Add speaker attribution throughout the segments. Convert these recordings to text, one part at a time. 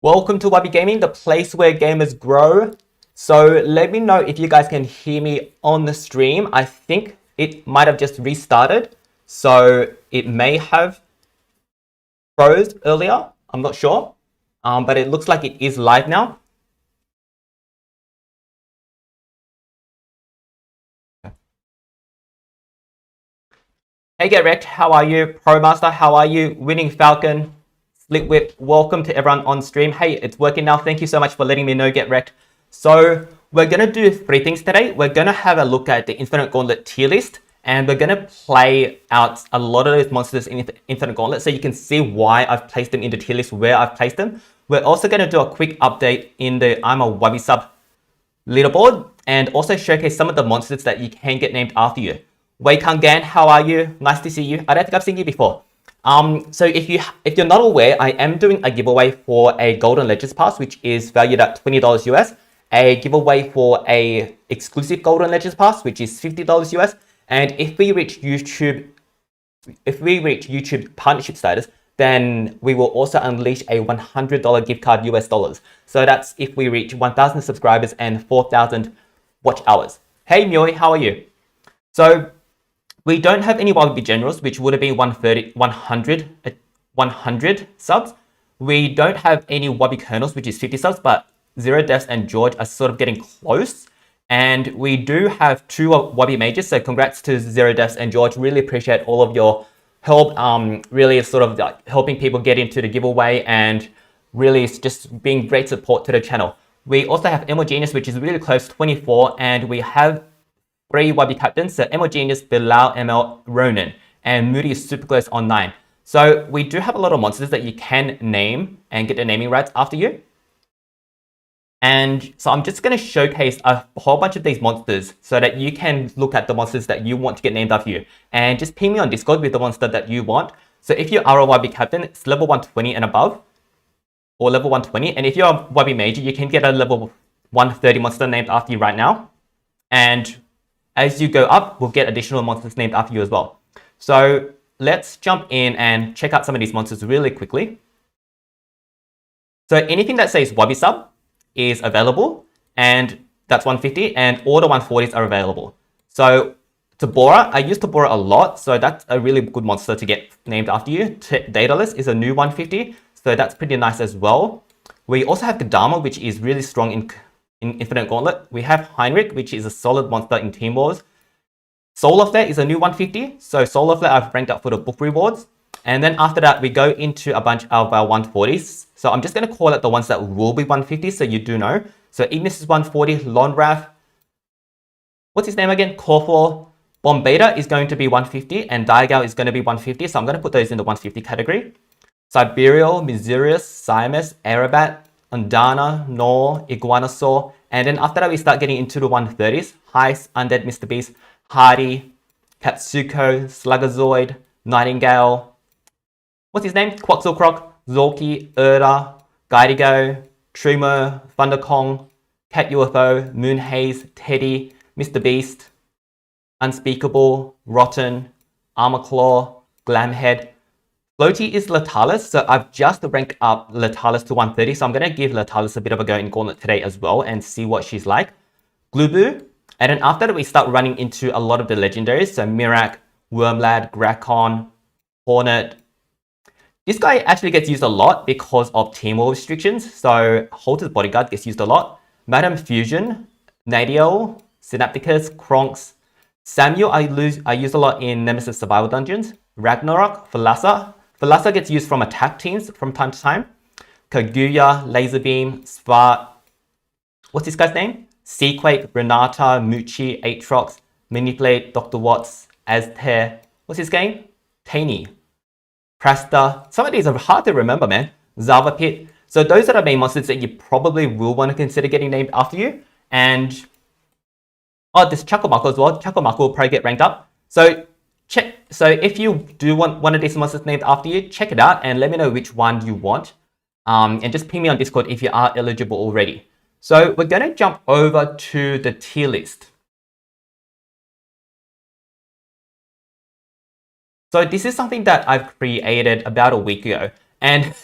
Speaker 1: Welcome to Wubby Gaming, the place where gamers grow. So let me know if you guys can hear me on the stream. I think it might have just restarted, so it may have froze earlier. I'm not sure, but it looks like it is live now. Hey, Get Wrecked, how are you? ProMaster, how are you? Winning Falcon, Split Whip, welcome to everyone on stream. Hey, it's working now. Thank you so much for letting me know, Get Wrecked. So we're going to do three things today. We're going to have a look at the Infinite Gauntlet tier list, and we're going to play out a lot of those monsters in Infinite Gauntlet so you can see why I've placed them in the tier list, where I've placed them. We're also going to do a quick update in the I'm a Wubby sub leaderboard and also showcase some of the monsters that you can get named after you. Wei Kangan, how are you? Nice to see you. I don't think I've seen you before. So if you're not aware, I am doing a giveaway for a Golden Legends Pass, which is valued at $20 US. A giveaway for a exclusive Golden Legends Pass, which is $50 US. And if we reach YouTube partnership status, then we will also unleash a $100 gift card US dollars. So that's if we reach 1,000 subscribers and 4,000 watch hours. Hey Mui, how are you? So we don't have any Wubby Generals, which would have been 100 subs. We don't have any Wubby Colonels, which is 50 subs, but Zero Deaths and George are sort of getting close. And we do have two Wubby Mages, so congrats to Zero Deaths and George. Really appreciate all of your help, really sort of like helping people get into the giveaway and really just being great support to the channel. We also have Genius, which is really close, 24, and we have 3 Wubby captains, so Genius, Bilal, ML, Ronan, and Moody is super close on 9. So we do have a lot of monsters that you can name and get the naming rights after you. And so I'm just going to showcase a whole bunch of these monsters so that you can look at the monsters that you want to get named after you. And just ping me on Discord with the monster that you want. So if you are a Wubby captain, it's level 120 and above, or level 120. And if you're a Wubby major, you can get a level 130 monster named after you right now. And as you go up, we'll get additional monsters named after you as well. So let's jump in and check out some of these monsters really quickly. So anything that says Wubby sub is available, and that's 150, and all the 140s are available. So Tabora, I use Tabora a lot, so that's a really good monster to get named after you. Daedalus is a new 150, so that's pretty nice as well. We also have Kadama, which is really strong in Infinite Gauntlet. We have Heinrich, which is a solid monster in Team Wars. Soul of Flare is a new 150. So Soul of Flare I've ranked up for the book rewards. And then after that, we go into a bunch of our 140s. So I'm just going to call out the ones that will be 150 so you do know. So Ignis is 140, Lonrath. What's his name again? Corfor. Bombeta is going to be 150 and Diagal is going to be 150. So I'm going to put those in the 150 category. Siberial, Miserius, Siamus, Arabat, Undana, Nor, Iguanosaur, and then after that we start getting into the 130s. Heist, Undead Mr. Beast, Hardy, Katsuko, Sluggerzoid, Nightingale, what's his name? Quetzalcroc, Zorky, Erda, Guidigo, Trumo, Thunderkong, Cat UFO, Moonhaze, Teddy, Mr. Beast, Unspeakable, Rotten, Armorclaw, Glamhead. Floaty is Latalis, so I've just ranked up Latalis to 130, so I'm going to give Latalis a bit of a go in Gauntlet today as well and see what she's like. Glubu, and then after that we start running into a lot of the legendaries, so Mirak, Wormlad, Grakon, Hornet. This guy actually gets used a lot because of Team War restrictions, so Halter's Bodyguard gets used a lot. Madame Fusion, Nadiel, Synapticus, Kronks, Samuel I use a lot in Nemesis Survival Dungeons. Ragnarok, Thalassa. Thalassa gets used from attack teams from time to time. Kaguya, Laserbeam, Spart. What's this guy's name? Seaquake, Renata, Muchi, Aatrox, Manipulate, Dr. Watts, Azter. What's his game? Tani. Prasta. Some of these are hard to remember, man. Zava Pit. So those are the main monsters that you probably will want to consider getting named after you. And oh, this Chacomaco as well. Chacomaco will probably get ranked up. So if you do want one of these monsters named after you, check it out and let me know which one you want. And just ping me on Discord if you are eligible already. So we're going to jump over to the tier list. So this is something that I've created about a week ago. And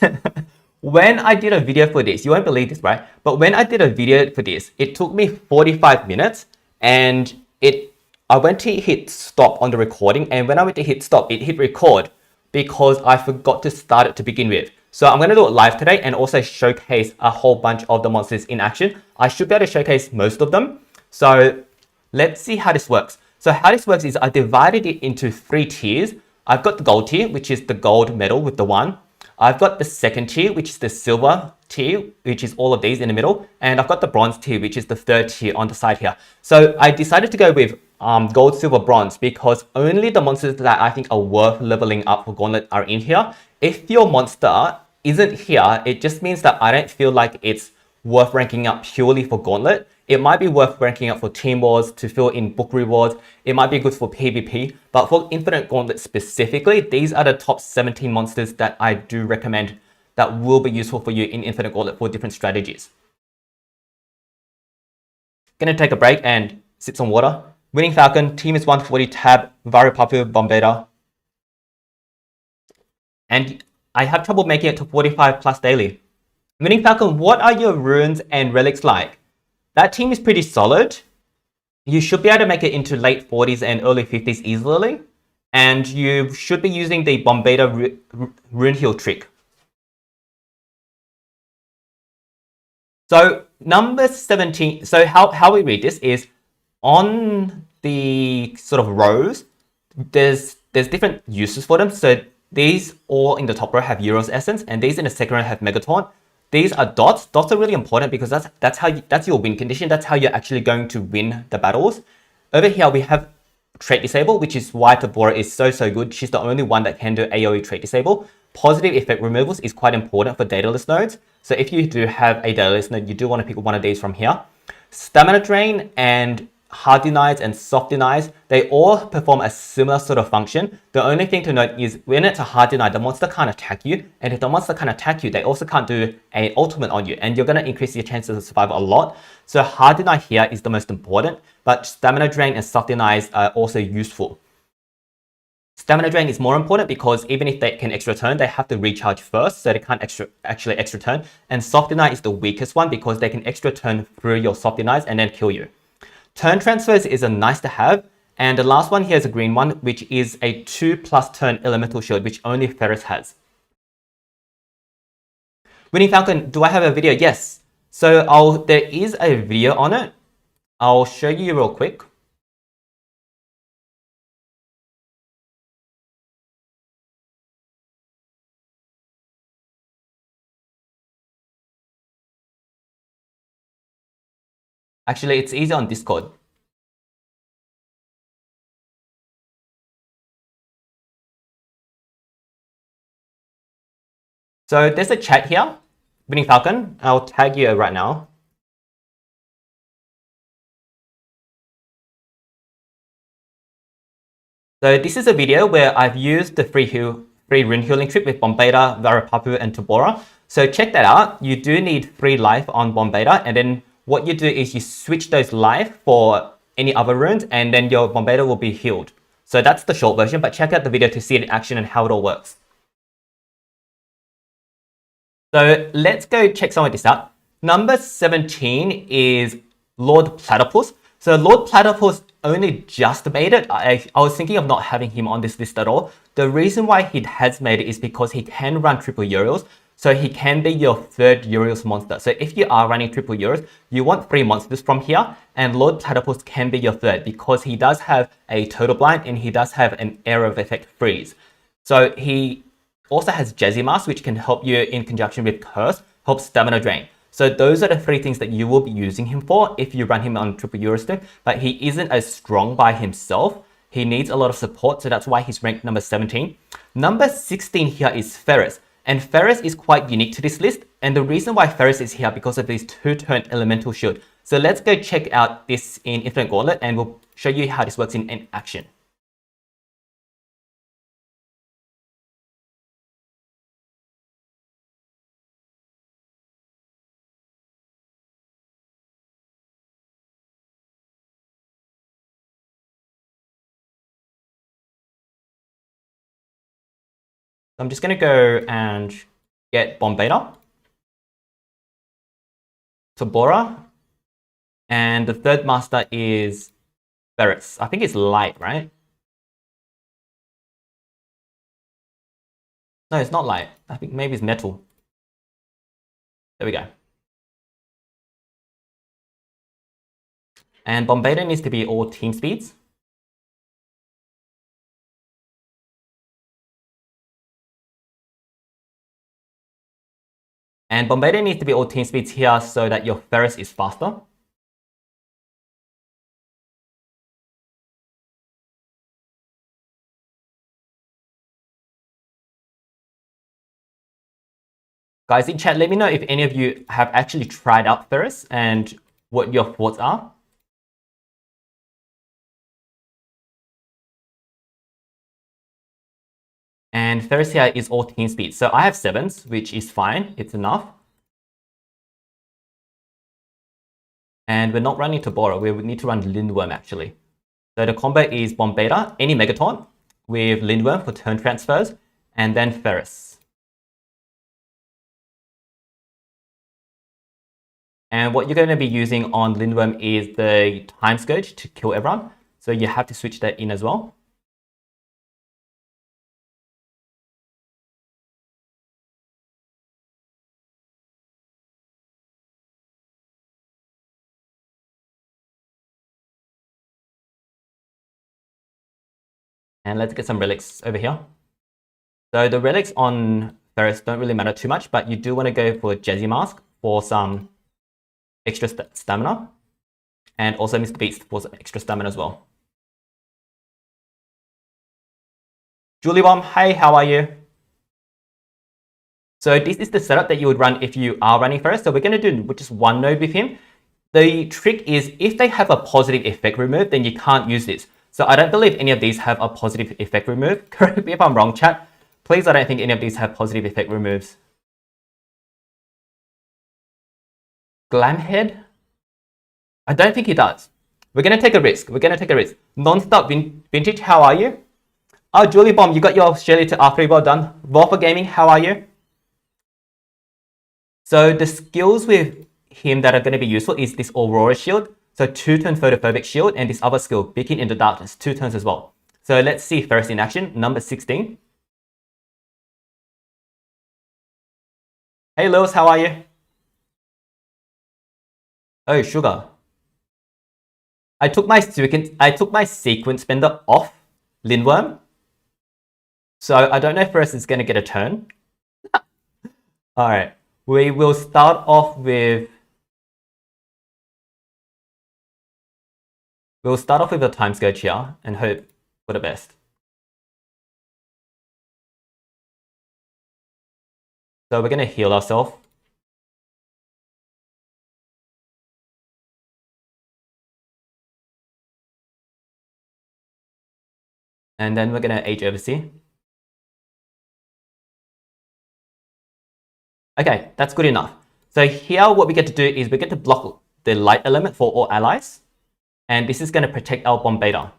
Speaker 1: when I did a video for this, you won't believe this, right? But when I did a video for this, it took me 45 minutes and I went to hit stop on the recording. And when I went to hit stop, it hit record because I forgot to start it to begin with. So I'm going to do it live today and also showcase a whole bunch of the monsters in action. I should be able to showcase most of them. So let's see how this works. So how this works is I divided it into 3 tiers. I've got the gold tier, which is the gold medal with the 1. I've got the second tier, which is the silver tier, which is all of these in the middle. And I've got the bronze tier, which is the 3rd tier on the side here. So I decided to go with gold, silver, bronze because only the monsters that I think are worth leveling up for Gauntlet are in here. If your monster isn't here, it just means that I don't feel like it's worth ranking up purely for Gauntlet. It might be worth ranking up for Team Wars to fill in book rewards. It might be good for PvP, but for Infinite Gauntlet specifically, these are the top 17 monsters that I do recommend that will be useful for you in Infinite Gauntlet for different strategies. Gonna take a break and sip some water. Winning Falcon, team is 140 tab, Varipapu, Bombeta. And I have trouble making it to 45 plus daily. Winning Falcon, what are your runes and relics like? That team is pretty solid. You should be able to make it into late 40s and early 50s easily. And you should be using the Bombeta rune heal trick. So number 17, so how we read this is on the sort of rows, there's different uses for them. So these all in the top row have Euros Essence, and these in the second row have Megaton. These are dots. Dots are really important because that's your win condition. That's how you're actually going to win the battles. Over here we have trait disable, which is why Tabora is so good. She's the only one that can do AoE trait disable. Positive effect removals is quite important for dataless nodes. So if you do have a dataless node, you do want to pick one of these from here. Stamina drain and hard denies and soft denies, they all perform a similar sort of function. The only thing to note is when it's a hard deny, the monster can't attack you. And if the monster can't attack you, they also can't do an ultimate on you. And you're going to increase your chances of survival a lot. So hard deny here is the most important, but stamina drain and soft denies are also useful. Stamina drain is more important because even if they can extra turn, they have to recharge first, so they can't actually extra turn. And soft deny is the weakest one because they can extra turn through your soft denies and then kill you. Turn transfers is a nice to have, and the last one here is a green one, which is a 2+ turn elemental shield, which only Ferris has. Winning Falcon, do I have a video? Yes. So there is a video on it. I'll show you real quick. Actually, it's easy on Discord. So there's a chat here. Winning Falcon, I'll tag you right now. So this is a video where I've used the free rune healing trick with Bombeta, Varipapu, and Tabora. So check that out. You do need 3 life on Bombeta, and then what you do is you switch those life for any other runes, and then your Bombeta will be healed. So that's the short version, but check out the video to see it in action and how it all works. So let's go check some of this out. Number 17 is Lord Platypus. So Lord Platypus only just made it. I was thinking of not having him on this list at all. The reason why he has made it is because he can run triple Uriels. So he can be your 3rd Uriels monster. So if you are running triple Uriels, you want 3 monsters from here. And Lord Platypus can be your 3rd because he does have a total blind and he does have an area of effect freeze. So he also has Jazzy Mask, which can help you in conjunction with Curse, help stamina drain. So those are the 3 things that you will be using him for if you run him on triple Eurostone, but he isn't as strong by himself. He needs a lot of support, so that's why he's ranked number 17. Number 16 here is Ferris. And Ferris is quite unique to this list. And the reason why Ferris is here because of his 2-turn elemental shield. So let's go check out this in Infinite Gauntlet and we'll show you how this works in action. I'm just going to go and get Bombeta. Tabora. And the third master is Ferris. I think it's light, right? No, it's not light. I think maybe it's metal. There we go. And Bombardier needs to be all team speeds. And Bombardier needs to be all team speeds here so that your Ferris is faster. Guys in chat, let me know if any of you have actually tried out Ferris and what your thoughts are. And Ferris here is all team speed. So I have 7s, which is fine. It's enough. And we're not running Tabora. We need to run Lindworm, actually. So the combo is Bombardier, any Megaton, with Lindworm for turn transfers, and then Ferris. And what you're going to be using on Lindworm is the Time Scourge to kill everyone. So you have to switch that in as well. And let's get some relics over here. So the relics on Ferris don't really matter too much, but you do want to go for Jazzy Mask for some extra stamina. And also Mr. Beast for some extra stamina as well. Julie Bomb, hey, how are you? So this is the setup that you would run if you are running Ferris. So we're going to do just one node with him. The trick is if they have a positive effect remove, then you can't use this. So I don't believe any of these have a positive effect remove. Correct me if I'm wrong, chat. Please, I don't think any of these have positive effect removes. Glamhead? I don't think he does. We're going to take a risk. We're going to take a risk. Non-stop vintage, how are you? Oh, Julie Bomb, you got your Australia to R3, well done. Wubby Gaming, how are you? So the skills with him that are going to be useful is this Aurora Shield. So 2-turn Photophobic Shield, and this other skill, Beacon in the Darkness, 2 turns as well. So let's see Ferris in action, number 16. Hey Lewis, how are you? Oh, Sugar. I took my sequence spender off Lindworm. So I don't know if Ferris is going to get a turn. Alright, we will start off with... We'll start off with a Time Scourge here and hope for the best. So we're going to heal ourselves. And then we're going to Age Oversee. Okay, that's good enough. So here what we get to do is we get to block the light element for all allies. And this is going to protect our Bombardier.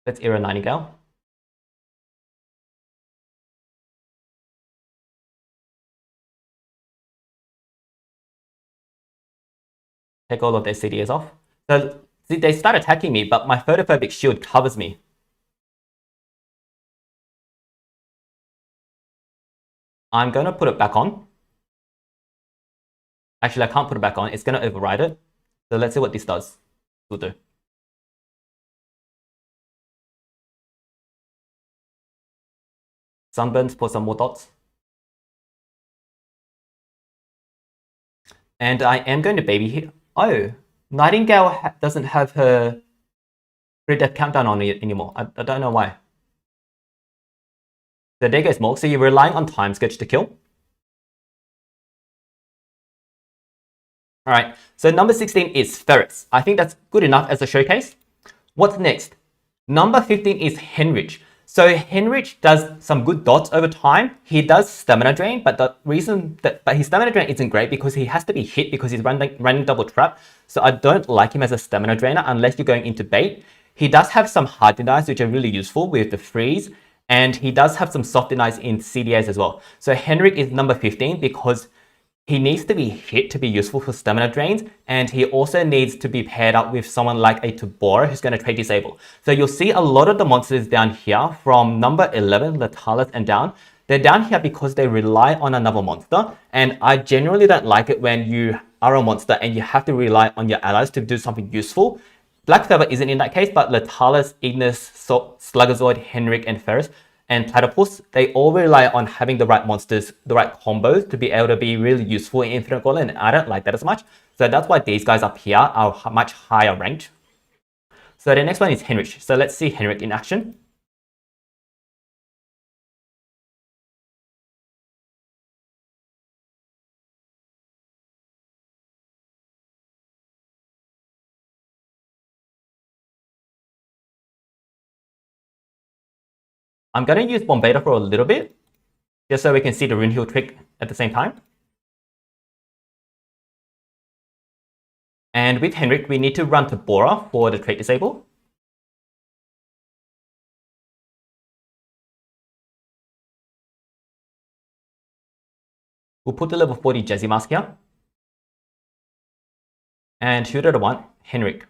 Speaker 1: Let's Era Nightingale. Take all of their CDs off. So see, they start attacking me, but my Photophobic Shield covers me. I'm going to put it back on. Actually, I can't put it back on. It's going to override it. So let's see what this does. Will do. Sunburns for some more dots. And I am going to baby here. Oh, Nightingale doesn't have her pre-death countdown on it anymore. I don't know why. So there goes Morg. So you're relying on Time Scourge to kill. Alright, so number 16 is Ferris. I think that's good enough as a showcase. What's next? Number 15 is Henrich. So Henrich does some good dots over time. He does stamina drain, but the reason that his stamina drain isn't great because he has to be hit because he's running double trap. So I don't like him as a stamina drainer unless you're going into bait. He does have some hard denies, which are really useful with the freeze, and he does have some soft denies in CDAs as well. So Henrik is number 15 because he needs to be hit to be useful for stamina drains, and he also needs to be paired up with someone like a Tabora who's going to trade disable. So you'll see a lot of the monsters down here from number 11, Latalis and down, they're down here because they rely on another monster, and I generally don't like it when you are a monster and you have to rely on your allies to do something useful. Black Feather isn't in that case, but Latalis, Ignis, Slugazord, Henrik, and Ferris, and Platypus, they all rely on having the right monsters, the right combos to be able to be really useful in Infinite Gauntlet, and I don't like that as much. So that's why these guys up here are much higher ranked. So the next one is Henrik. So let's see Henrik in action. I'm going to use Bombeta for a little bit, just so we can see the Rune Heal trick at the same time. And with Henrik, we need to run to Bora for the trait disable. We'll put the level 40 Jazzy Mask here. And shooter the one, Henrik.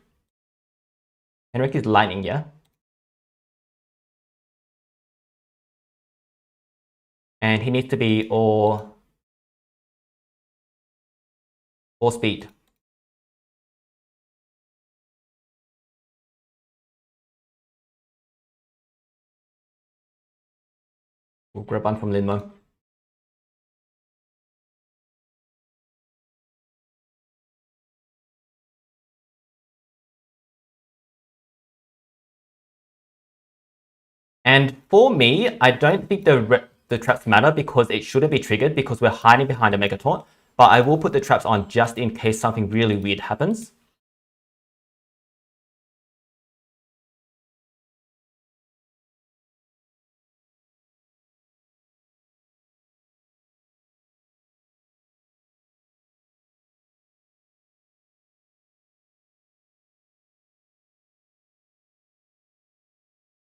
Speaker 1: Henrik is lightning, yeah? And he needs to be all speed. We'll grab one from Linmo. And for me, I don't think the traps matter because it shouldn't be triggered because we're hiding behind a Mega Taunt. But I will put the traps on just in case something really weird happens.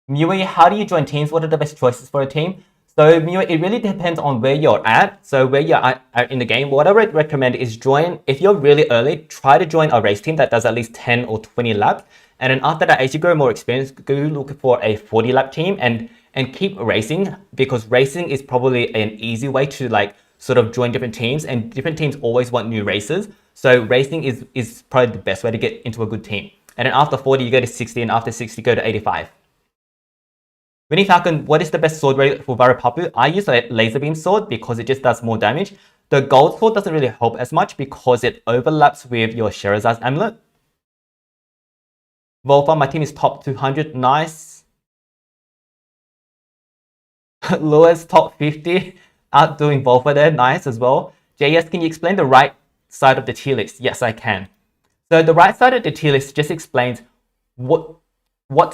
Speaker 1: Mui, how do you join teams? What are the best choices for a team? So Mui, it really depends on where you're at. So where you're at in the game, what I would recommend is join, if you're really early, try to join a race team that does at least 10 or 20 laps. And then after that, as you grow more experienced, go look for a 40 lap team and keep racing, because racing is probably an easy way to like sort of join different teams, and different teams always want new races. So racing is probably the best way to get into a good team. And then after 40, you go to 60, and after 60, go to 85. Winnie Falcon, what is the best sword rate for Varipapu? I use a laser beam sword because it just does more damage. The gold sword doesn't really help as much because it overlaps with your Sherazad's amulet. Volfa, my team is top 200. Nice. Lewis, top 50. Outdoing Volfa there. Nice as well. JS, can you explain the right side of the tier list? Yes, I can. So the right side of the tier list just explains what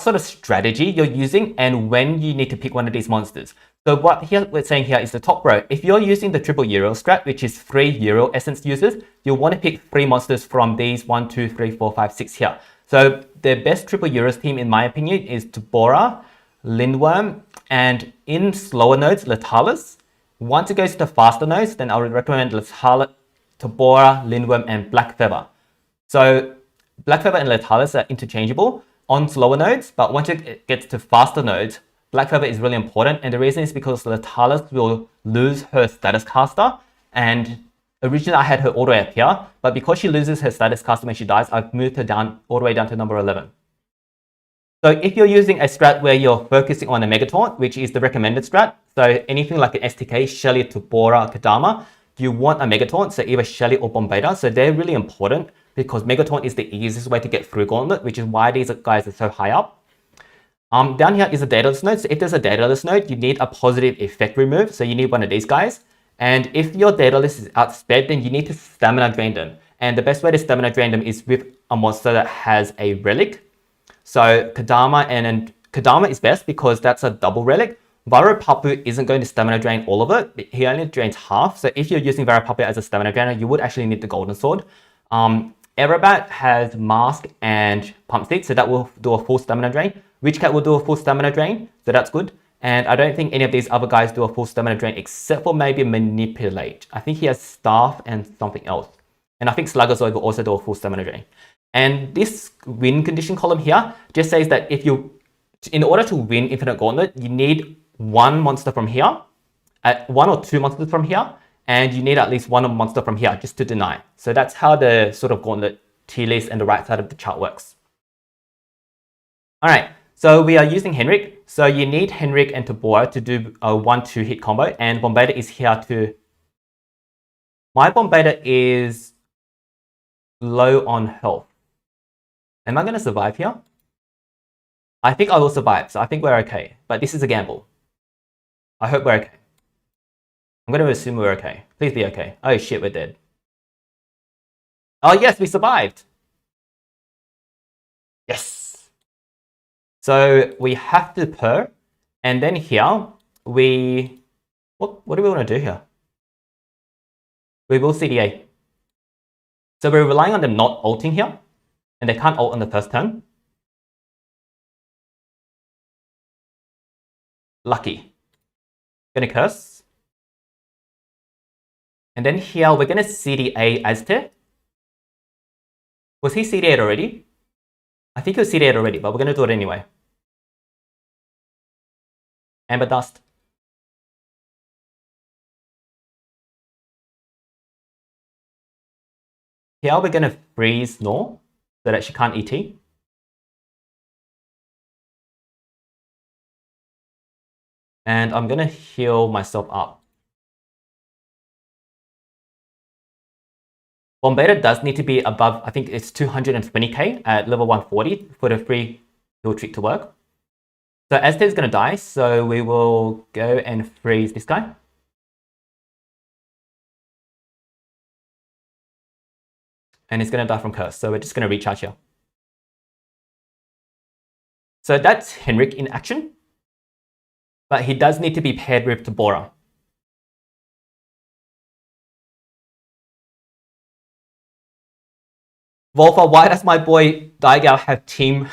Speaker 1: sort of strategy you're using and when you need to pick one of these monsters. So what we're saying here is the top row. If you're using the triple Euro strat, which is 3 Euro essence users, you'll want to pick 3 monsters from these 1, 2, 3, 4, 5, 6 here. So the best triple Euros team, in my opinion, is Tabora, Lindworm, and in slower nodes, Latalis. Once it goes to faster nodes, then I would recommend Latalis, Tabora, Lindworm, and Black Feather. So Black Feather and Latalis are interchangeable on slower nodes, but once it gets to faster nodes, Black Feather is really important, and the reason is because Latalis will lose her status caster, and originally I had her all the way up here, but because she loses her status caster when she dies, I've moved her down all the way down to number 11. So if you're using a strat where you're focusing on a Mega Taunt, which is the recommended strat, so anything like an STK, Shelly, Tabora, Kadama, you want a Mega Taunt, so either Shelly or Bombeta, so they're really important because Mega Taunt is the easiest way to get through Gauntlet, which is why these guys are so high up. Down here is a Daedalus node. So if there's a Daedalus node, you need a positive effect remove. So you need one of these guys. And if your Daedalus is outsped, then you need to stamina drain them. And the best way to stamina drain them is with a monster that has a Relic. So Kadama and Kadama is best because that's a double Relic. Varipapu isn't going to stamina drain all of it. He only drains half. So if you're using Varipapu as a stamina drainer, you would actually need the Golden Sword. Aerobat has Mask and Pump Stick, so that will do a full stamina drain. Witch Cat will do a full stamina drain, so that's good. And I don't think any of these other guys do a full stamina drain except for maybe Manipulate. I think he has Staff and something else. And I think Sluggerzoid will also do a full stamina drain. And this win condition column here just says that in order to win Infinite Gauntlet, you need one monster from here, one or two monsters from here, and you need at least one monster from here just to deny. So that's how the sort of Gauntlet tier list and the right side of the chart works. All right, so we are using Henrik. So you need Henrik and Tabora to do a 1-2 hit combo, and Bombardier is here to... My Bombardier is low on health. Am I going to survive here? I think I will survive, so I think we're okay. But this is a gamble. I hope we're okay. I'm going to assume we're okay. Please be okay. Oh shit, we're dead. Oh yes, we survived. Yes. So we have to purr. And then here, we... What do we want to do here? We will CDA. So we're relying on them not ulting here. And they can't ult on the first turn. Lucky. Gonna curse. And then here we're gonna CDA Aztec. Was he CDA'd already? I think he was CDA'd already, but we're gonna do it anyway. Amber Dust. Here we're gonna freeze Nor so that she can't ET. And I'm gonna heal myself up. Bombardier does need to be above, I think it's 220k at level 140 for the free heal trick to work. So Aztec is gonna die, so we will go and freeze this guy. And he's gonna die from curse, so we're just gonna recharge here. So that's Henrik in action. But he does need to be paired with Tabora. Wolfa, why does my boy Daigal have team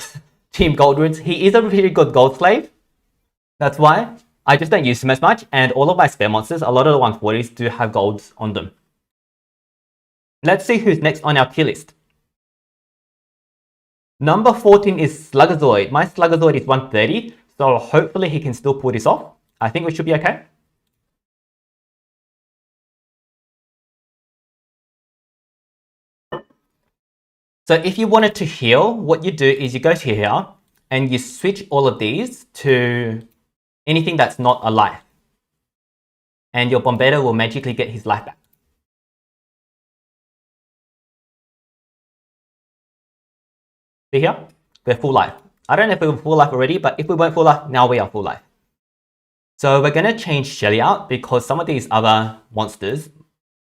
Speaker 1: gold runes? He is a really good gold slave. That's why. I just don't use him as much. And all of my spare monsters, a lot of the 140s do have golds on them. Let's see who's next on our tier list. Number 14 is Sluggerzoid. My Sluggerzoid is 130. So hopefully he can still pull this off. I think we should be okay. So if you wanted to heal, what you do is you go to here and you switch all of these to anything that's not a life. And your Bombardier will magically get his life back. See here? We're full life. I don't know if we were full life already, but if we weren't full life, now we are full life. So we're going to change Shelly out because some of these other monsters,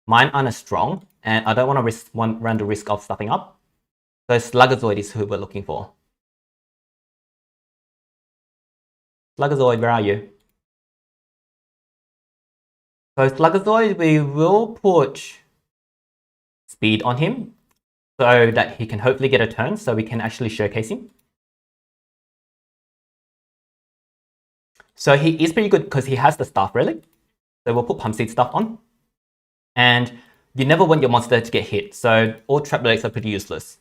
Speaker 1: mine aren't as strong, and I don't want to run the risk of stuffing up. So Sluggerzoid is who we're looking for. Sluggerzoid, where are you? So Sluggerzoid, we will put speed on him so that he can hopefully get a turn so we can actually showcase him. So he is pretty good because he has the Staff Relic. So we'll put Pump Seed Stuff on. And you never want your monster to get hit. So all Trap Relics are pretty useless.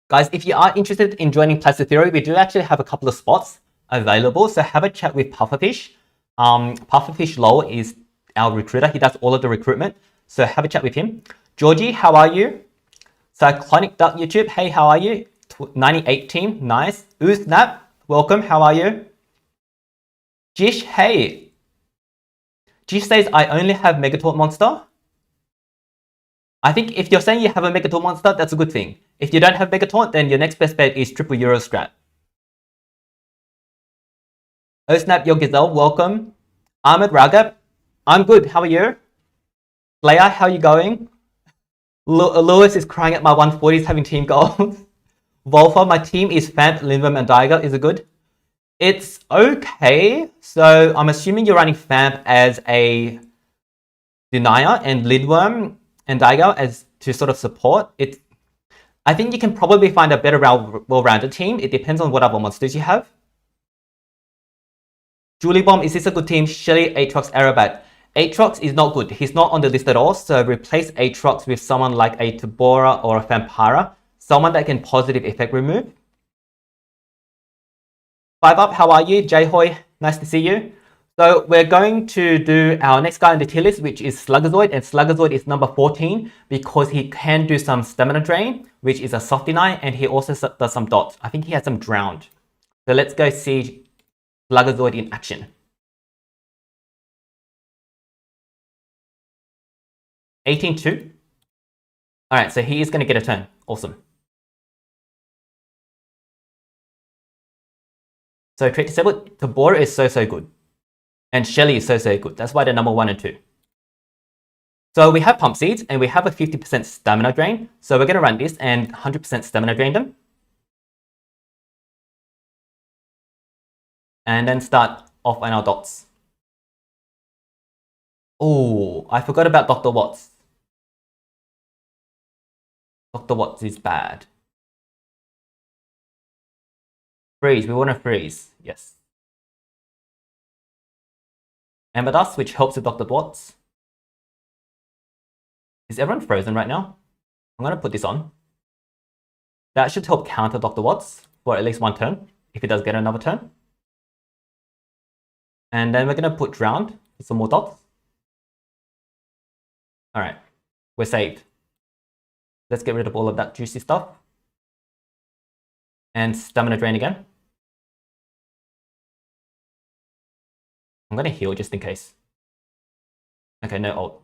Speaker 1: Guys, if you are interested in joining Plastic Theory, we do actually have a couple of spots available. So have a chat with Pufferfish. Pufferfish Lowell is our recruiter. He does all of the recruitment. So have a chat with him. Georgie, how are you? Cyclonic Duck YouTube, hey, how are you? 98 team, nice. Snap, welcome, how are you? Jish, hey. Jish says, I only have Megataunt monster. I think if you're saying you have a Megataunt monster, that's a good thing. If you don't have Megataunt, then your next best bet is triple Euro strat. Oh snap, your Gazelle, welcome. Ahmed Ragab, I'm good, how are you? Leia, how are you going? Lewis is crying at my 140s having team goals. Volfa, my team is Famp, Lindworm, and Daiga. Is it good? It's okay. So I'm assuming you're running Famp as a denier and Lindworm and Daiga as to sort of support. I think you can probably find a better well-rounded team. It depends on what other monsters you have. Julie Bomb, is this a good team? Shelly, Aatrox, Aerobat. Aatrox is not good. He's not on the list at all. So replace Aatrox with someone like a Tabora or a Vampira. Someone that can positive effect remove. 5up, how are you? Jayhoy, nice to see you. So we're going to do our next guy on the tier list, which is Sluggazoid, and Sluggazoid is number 14 because he can do some stamina drain, which is a soft deny, and he also does some dots. I think he has some drowned. So let's go see Sluggazoid in action. 18-2. All right, so he is going to get a turn. Awesome. So trait disabled, Tabora is so good. And Shelly is so good. That's why they're number 1 and 2. So we have Pump Seeds and we have a 50% stamina drain. So we're going to run this and 100% stamina drain them. And then start off on our dots. Oh, I forgot about Dr. Watts. Dr. Watts is bad. Freeze, we want to freeze. Yes. Amber Dust, which helps with Dr. Watts. Is everyone frozen right now? I'm going to put this on. That should help counter Dr. Watts for at least one turn, if it does get another turn. And then we're going to put Drowned for some more dots. Alright, we're saved. Let's get rid of all of that juicy stuff. And Stamina Drain again. I'm going to heal just in case. Okay, no ult.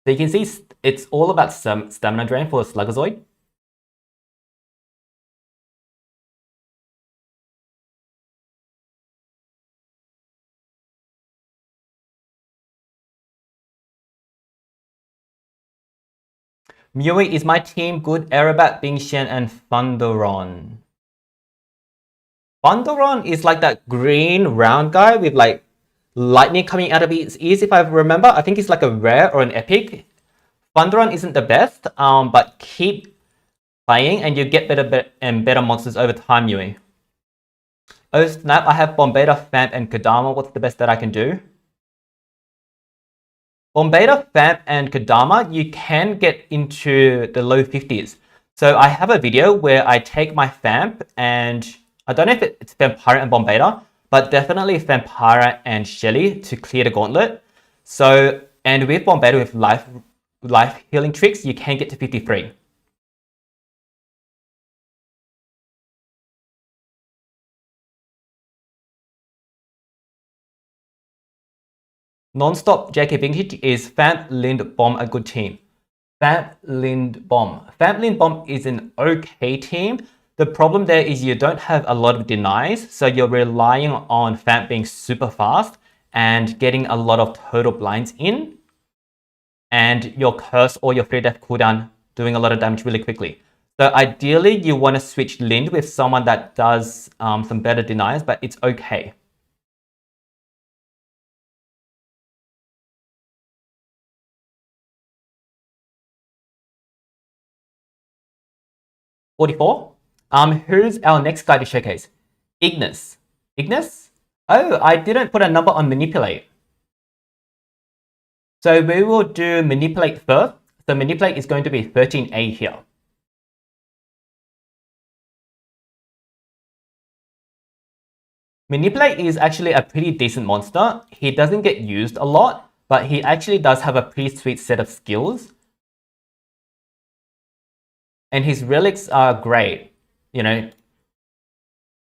Speaker 1: So you can see it's all about stamina drain for Sluggazoid. Mui, is my team good? Aerobat, Bingshen, and Thunderon. Thunderon is like that green round guy with like lightning coming out of his ears, if I remember. I think it's like a rare or an epic. Thunderon isn't the best, but keep playing and you get better monsters over time, Yui. Oh snap, I have Bombeta, Famp, and Kadama. What's the best that I can do? Bombeta, Famp, and Kadama, you can get into the low 50s. So I have a video where I take my Famp and I don't know if it's Vampira and Bombeta, but definitely Vampira and Shelly to clear the Gauntlet. So, and with Bombeta with life healing tricks, you can get to 53. Non-stop JK Vintage is Famp, Lind, Bomb a good team? Famp, Lind, Bomb. Famp, Lind, Bomb is an okay team. The problem there is you don't have a lot of denies, so you're relying on Famp being super fast and getting a lot of total blinds in, and your curse or your free death cooldown doing a lot of damage really quickly. So ideally, you want to switch Lind with someone that does some better denies, but it's okay. Who's our next guy to showcase? Ignis. Ignis? Oh, I didn't put a number on Manipulate. So we will do Manipulate first. So Manipulate is going to be 13A here. Manipulate is actually a pretty decent monster. He doesn't get used a lot, but he actually does have a pretty sweet set of skills. And his relics are great. You know,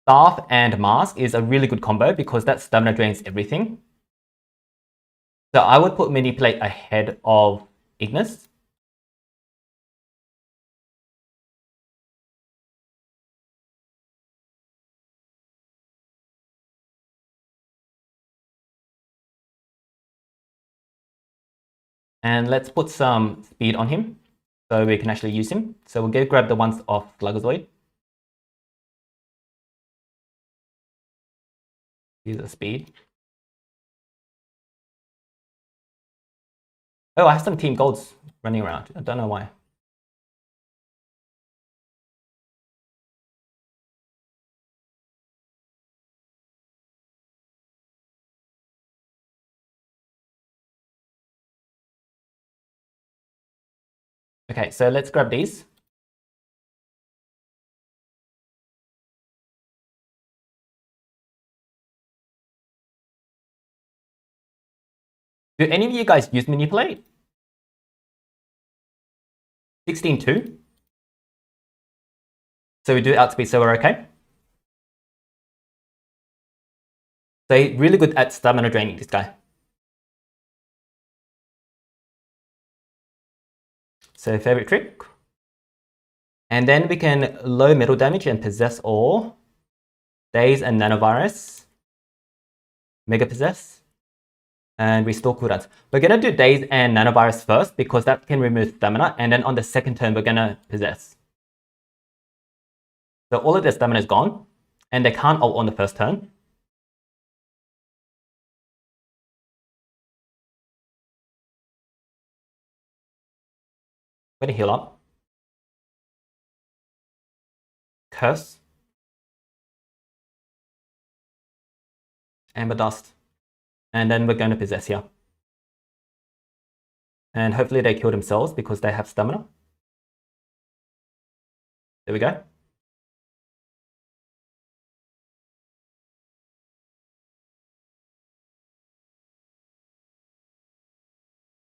Speaker 1: Staff and Mask is a really good combo because that stamina drains everything. So I would put Manipulate ahead of Ignis. And let's put some speed on him so we can actually use him. So we'll go grab the ones off Sluggerzoid. Use the speed. Oh, I have some team golds running around. I don't know why. Okay, so let's grab these. Do any of you guys use Manipulate? 16-2. So we do outspeed, so we're okay. So really good at stamina draining, this guy. So favorite trick. And then we can low metal damage and possess all. Daze and nanovirus. Mega possess. And restore cooldowns. We're gonna do Daze and nanovirus first because that can remove stamina. And then on the second turn, we're gonna possess. So all of their stamina is gone. And they can't ult on the first turn. I'm gonna heal up. Curse. Amber Dust. And then we're going to possess here. And hopefully they kill themselves because they have stamina. There we go.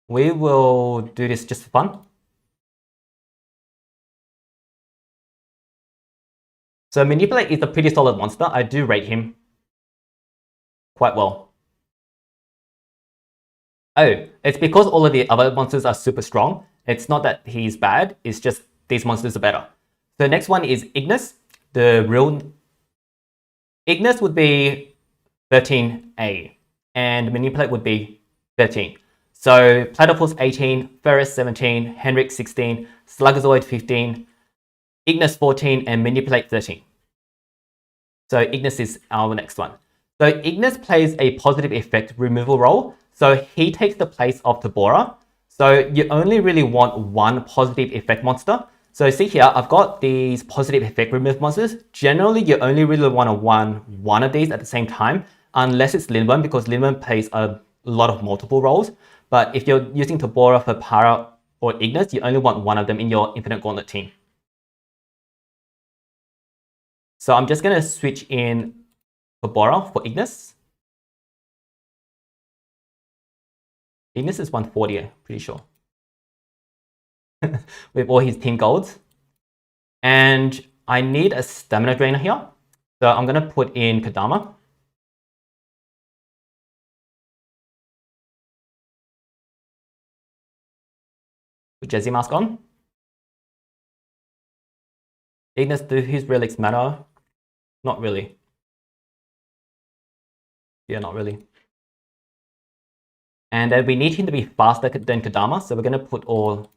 Speaker 1: We will do this just for fun. So Manipulate is a pretty solid monster. I do rate him quite well. Oh, it's because all of the other monsters are super strong. It's not that he's bad, it's just these monsters are better. So next one is Ignis. The real Ignis would be 13A, and Manipulate would be 13. So Platypus 18, Ferris 17, Henrik 16, Sluggerzoid 15, Ignis 14, and Manipulate 13. So Ignis is our next one. So Ignis plays a positive effect removal role. So he takes the place of Tabora. So you only really want one positive effect monster. So see here, I've got these positive effect remove monsters. Generally, you only really want to one of these at the same time, unless it's Linburn, because Linburn plays a lot of multiple roles. But if you're using Tabora for Para or Ignis, you only want one of them in your Infinite Gauntlet team. So I'm just going to switch in Tabora for Ignis. Ignis is 140, I'm pretty sure. With all his team golds. And I need a stamina drainer here. So I'm going to put in Kadama. Put Jesse Mask on. Ignis, do his relics matter? Not really. Yeah, not really. And then we need him to be faster than Kadama, so we're going to put all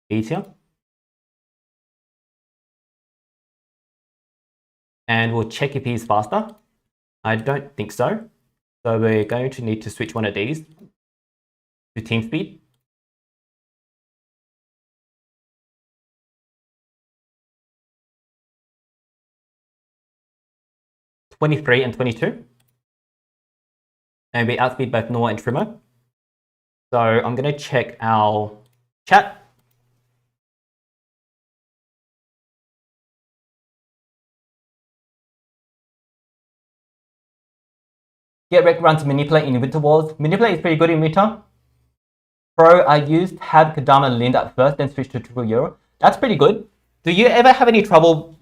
Speaker 1: these here. And we'll check if he's faster. I don't think so. So we're going to need to switch one of these to team speed. (23 and 22). And we outspeed both Noah and Trimo. So I'm going to check our chat. Get Wreck runs Manipulate in Winter Wars. Manipulate is pretty good in Winter. Pro, I used had Kadama Lind at first, then switched to Triple Euro. That's pretty good. Do you ever have any trouble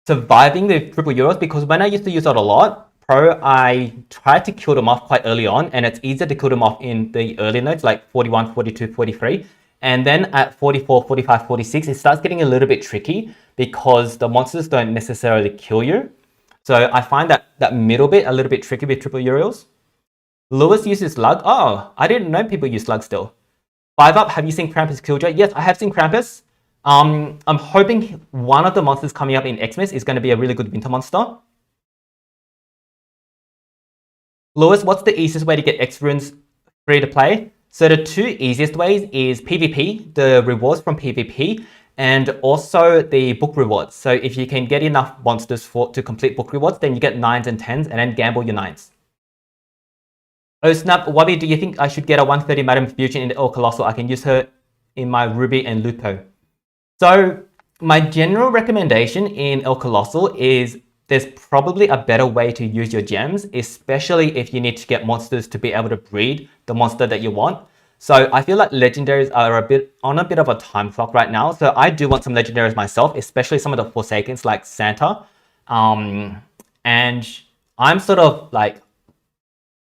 Speaker 1: surviving the Triple Euros? Because when I used to use it a lot, Pro, I tried to kill them off quite early on, and it's easier to kill them off in the early nodes, like 41, 42, 43. And then at 44, 45, 46, it starts getting a little bit tricky because the monsters don't necessarily kill you. So I find that middle bit a little bit tricky with Triple Uriels. Lewis uses slug. Oh, I didn't know people use slug still. 5-up, have you seen Krampus Killjoy? Yes, I have seen Krampus. I'm hoping one of the monsters coming up in Xmas is going to be a really good winter monster. Lewis, what's the easiest way to get X runes free to play? So the two easiest ways is PvP, the rewards from PvP, and also the book rewards. So if you can get enough monsters to complete book rewards, then you get 9s and 10s and then gamble your 9s. Oh snap, Wubby, do you think I should get a 130 Madam Fusion in the El Colossal? I can use her in my Ruby and Lupo. So my general recommendation in El Colossal is there's probably a better way to use your gems, especially if you need to get monsters to be able to breed the monster that you want. So I feel like legendaries are on a bit of a time clock right now. So I do want some legendaries myself, especially some of the Forsakens like Santa. And I'm sort of like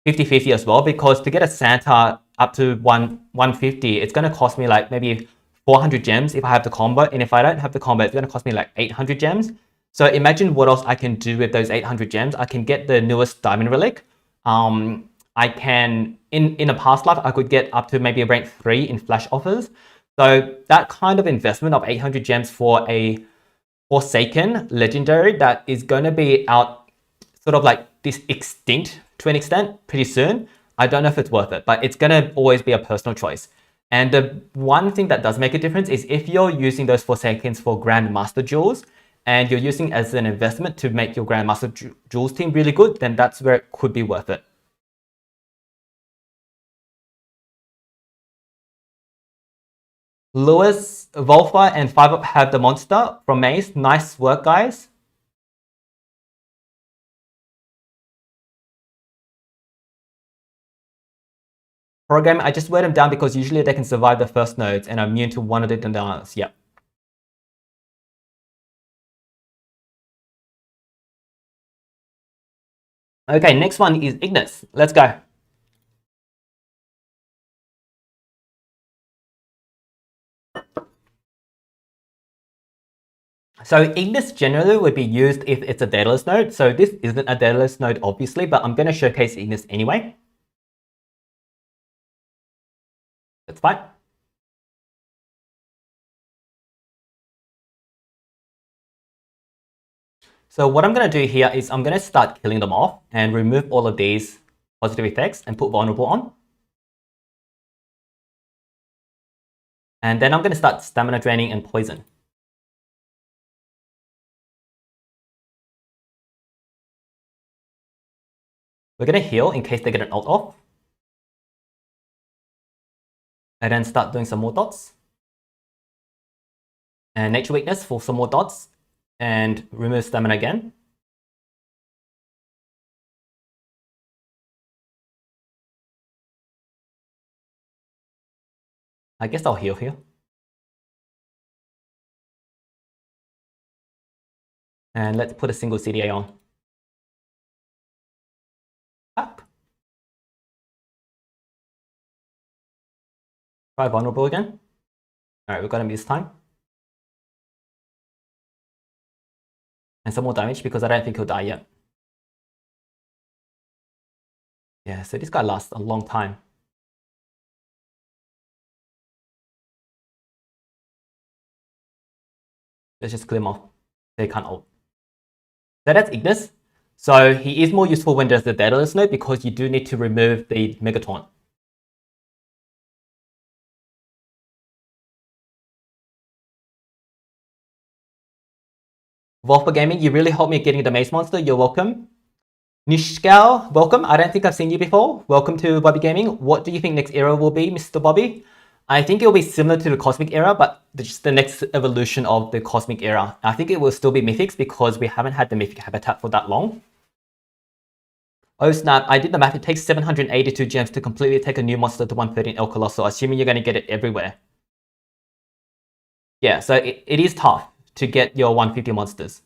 Speaker 1: 50-50 as well, because to get a Santa up to 150, it's going to cost me like maybe 400 gems if I have the combo. And if I don't have the combo, it's going to cost me like 800 gems. So imagine what else I can do with those 800 gems. I can get the newest Diamond Relic. I can, in a past life, I could get up to maybe a rank 3 in flash offers. So that kind of investment of 800 gems for a Forsaken legendary that is going to be out sort of like this extinct to an extent pretty soon, I don't know if it's worth it, but it's going to always be a personal choice. And the one thing that does make a difference is if you're using those Forsakens for Grandmaster Jewels and you're using it as an investment to make your Grandmaster Jewels team really good, then that's where it could be worth it. Lewis, Volfa, and 5-up have the monster from Maze. Nice work, guys. Program, I just wear them down because usually they can survive the first nodes and are immune to one of the denials. Yep. Okay, next one is Ignis. Let's go. So Ignis generally would be used if it's a daedalus node. So this isn't a daedalus node, obviously, but I'm going to showcase Ignis anyway. That's fine. So what I'm going to do here is I'm going to start killing them off and remove all of these positive effects and put vulnerable on. And then I'm going to start stamina draining and poison. We're going to heal in case they get an ult off. And then start doing some more dots. And nature weakness for some more dots. And remove stamina again. I guess I'll heal here. And let's put a single CDA on. Up. Try vulnerable again. Alright, we got him this time. And some more damage because I don't think he'll die yet. Yeah, so this guy lasts a long time. Let's just clear him off. They can't ult. So that's Ignis. So he is more useful when there's the Daedalus node because you do need to remove the Megataunt. Wubby Gaming, you really helped me getting the Mace Monster. You're welcome. Nishkal, welcome. I don't think I've seen you before. Welcome to Wubby Gaming. What do you think next era will be, Mr. Bobby? I think it will be similar to the Cosmic Era, but just the next evolution of the Cosmic Era. I think it will still be Mythics because we haven't had the Mythic Habitat for that long. Oh snap, I did the math. It takes 782 gems to completely take a new monster to 113 El Colossal, assuming you're going to get it everywhere. Yeah, so it is tough to get your 150 monsters.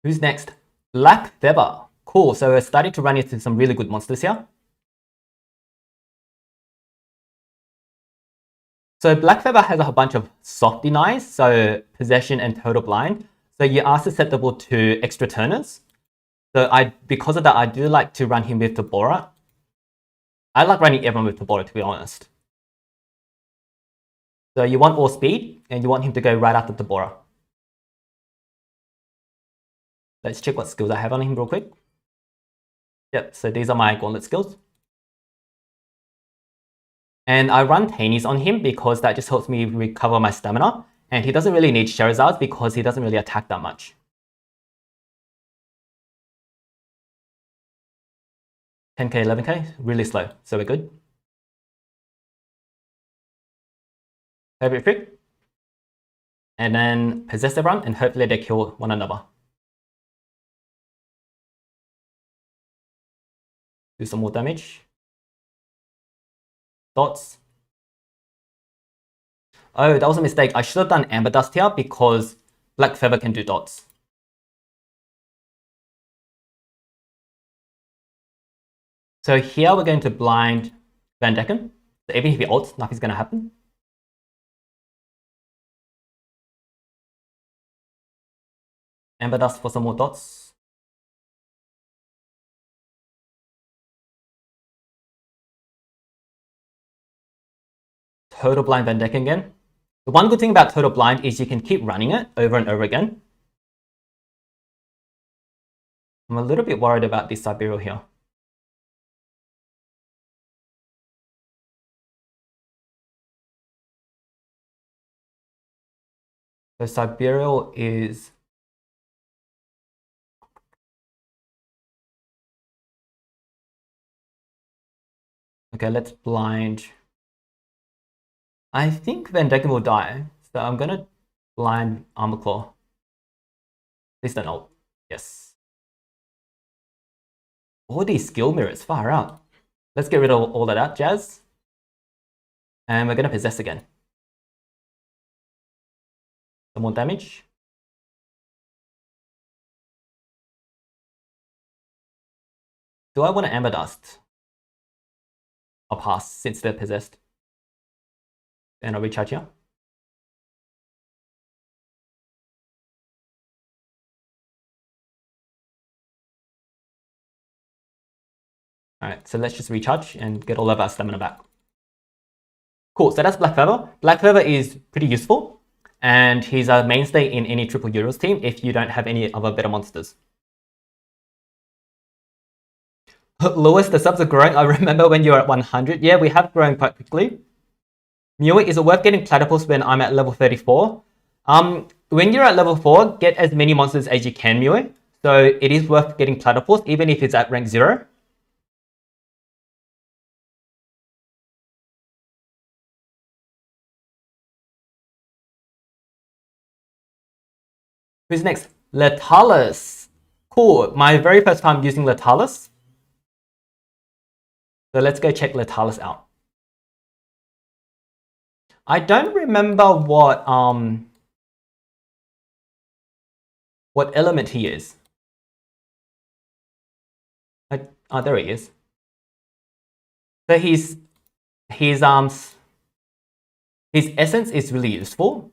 Speaker 1: Who's next? Black Feather. Cool, so we're starting to run into some really good monsters here. So Black Feather has a bunch of soft denies, so Possession and Total Blind. So you are susceptible to extra turners. So because of that, I do like to run him with Tabora. I like running everyone with Tabora, to be honest. So you want all speed, and you want him to go right after Tabora. Let's check what skills I have on him real quick. Yep, so these are my Gauntlet skills. And I run Tainies on him because that just helps me recover my stamina. And he doesn't really need Sherazards because he doesn't really attack that much. 10k, 11k, really slow, so we're good. Favorite Freak. And then possess everyone, and hopefully they kill one another. Do some more damage. Dots. Oh, that was a mistake. I should have done Amber Dust here because Black Feather can do dots. So here we're going to blind Van Decken. So even if he ults, nothing's going to happen. Amber Dust for some more dots. Total blind Van Decken again. The one good thing about Total Blind is you can keep running it over and over again. I'm a little bit worried about this Siberia here. So Siberia is... Okay, let's blind. I think Van Decken will die, so I'm gonna blind Armor Claw. Please don't ult. Yes. All these skill mirrors, far out. Let's get rid of all of that jazz. And we're gonna possess again. Some more damage. Do I want to Amber Dust? I'll pass since they're possessed. And I'll recharge here. Alright, so let's just recharge and get all of our stamina back. Cool, so that's Black Feather. Black Feather is pretty useful, and he's a mainstay in any triple Euros team if you don't have any other better monsters. Lewis, the subs are growing. I remember when you were at 100. Yeah, we have grown quite quickly. Mui, is it worth getting Platypus when I'm at level 34? When you're at level 4, get as many monsters as you can, Mui. So it is worth getting Platypus, even if it's at rank 0. Who's next? Letalis. Cool, my very first time using Letalis. So let's go check Letalis out. I don't remember what element he is. Oh, there he is. So his essence is really useful.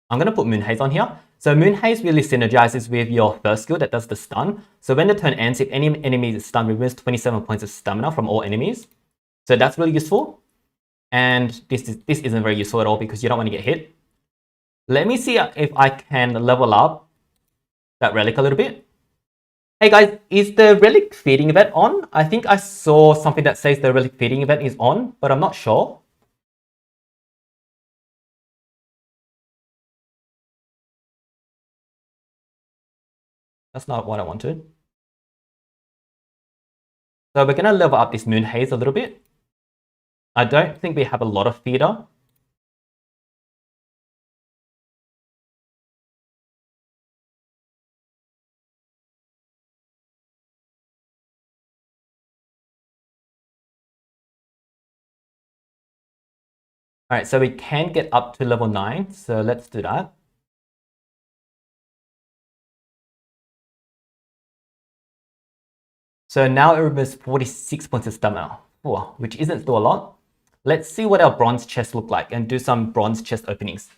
Speaker 1: I'm gonna put Moonhaze on here. So Moonhaze really synergizes with your first skill that does the stun. So when the turn ends, if any enemy is stunned, removes 27 points of stamina from all enemies. So that's really useful. And this isn't very useful at all because you don't want to get hit. Let me see if I can level up that Relic a little bit. Hey guys, is the Relic feeding event on? I think I saw something that says the Relic feeding event is on, but I'm not sure. That's not what I wanted. So we're going to level up this Moonhaze a little bit. I don't think we have a lot of feeder. All right, so we can get up to level 9. So let's do that. So now it removes 46 points of stamina, which isn't still a lot. Let's see what our bronze chests look like and do some bronze chest openings.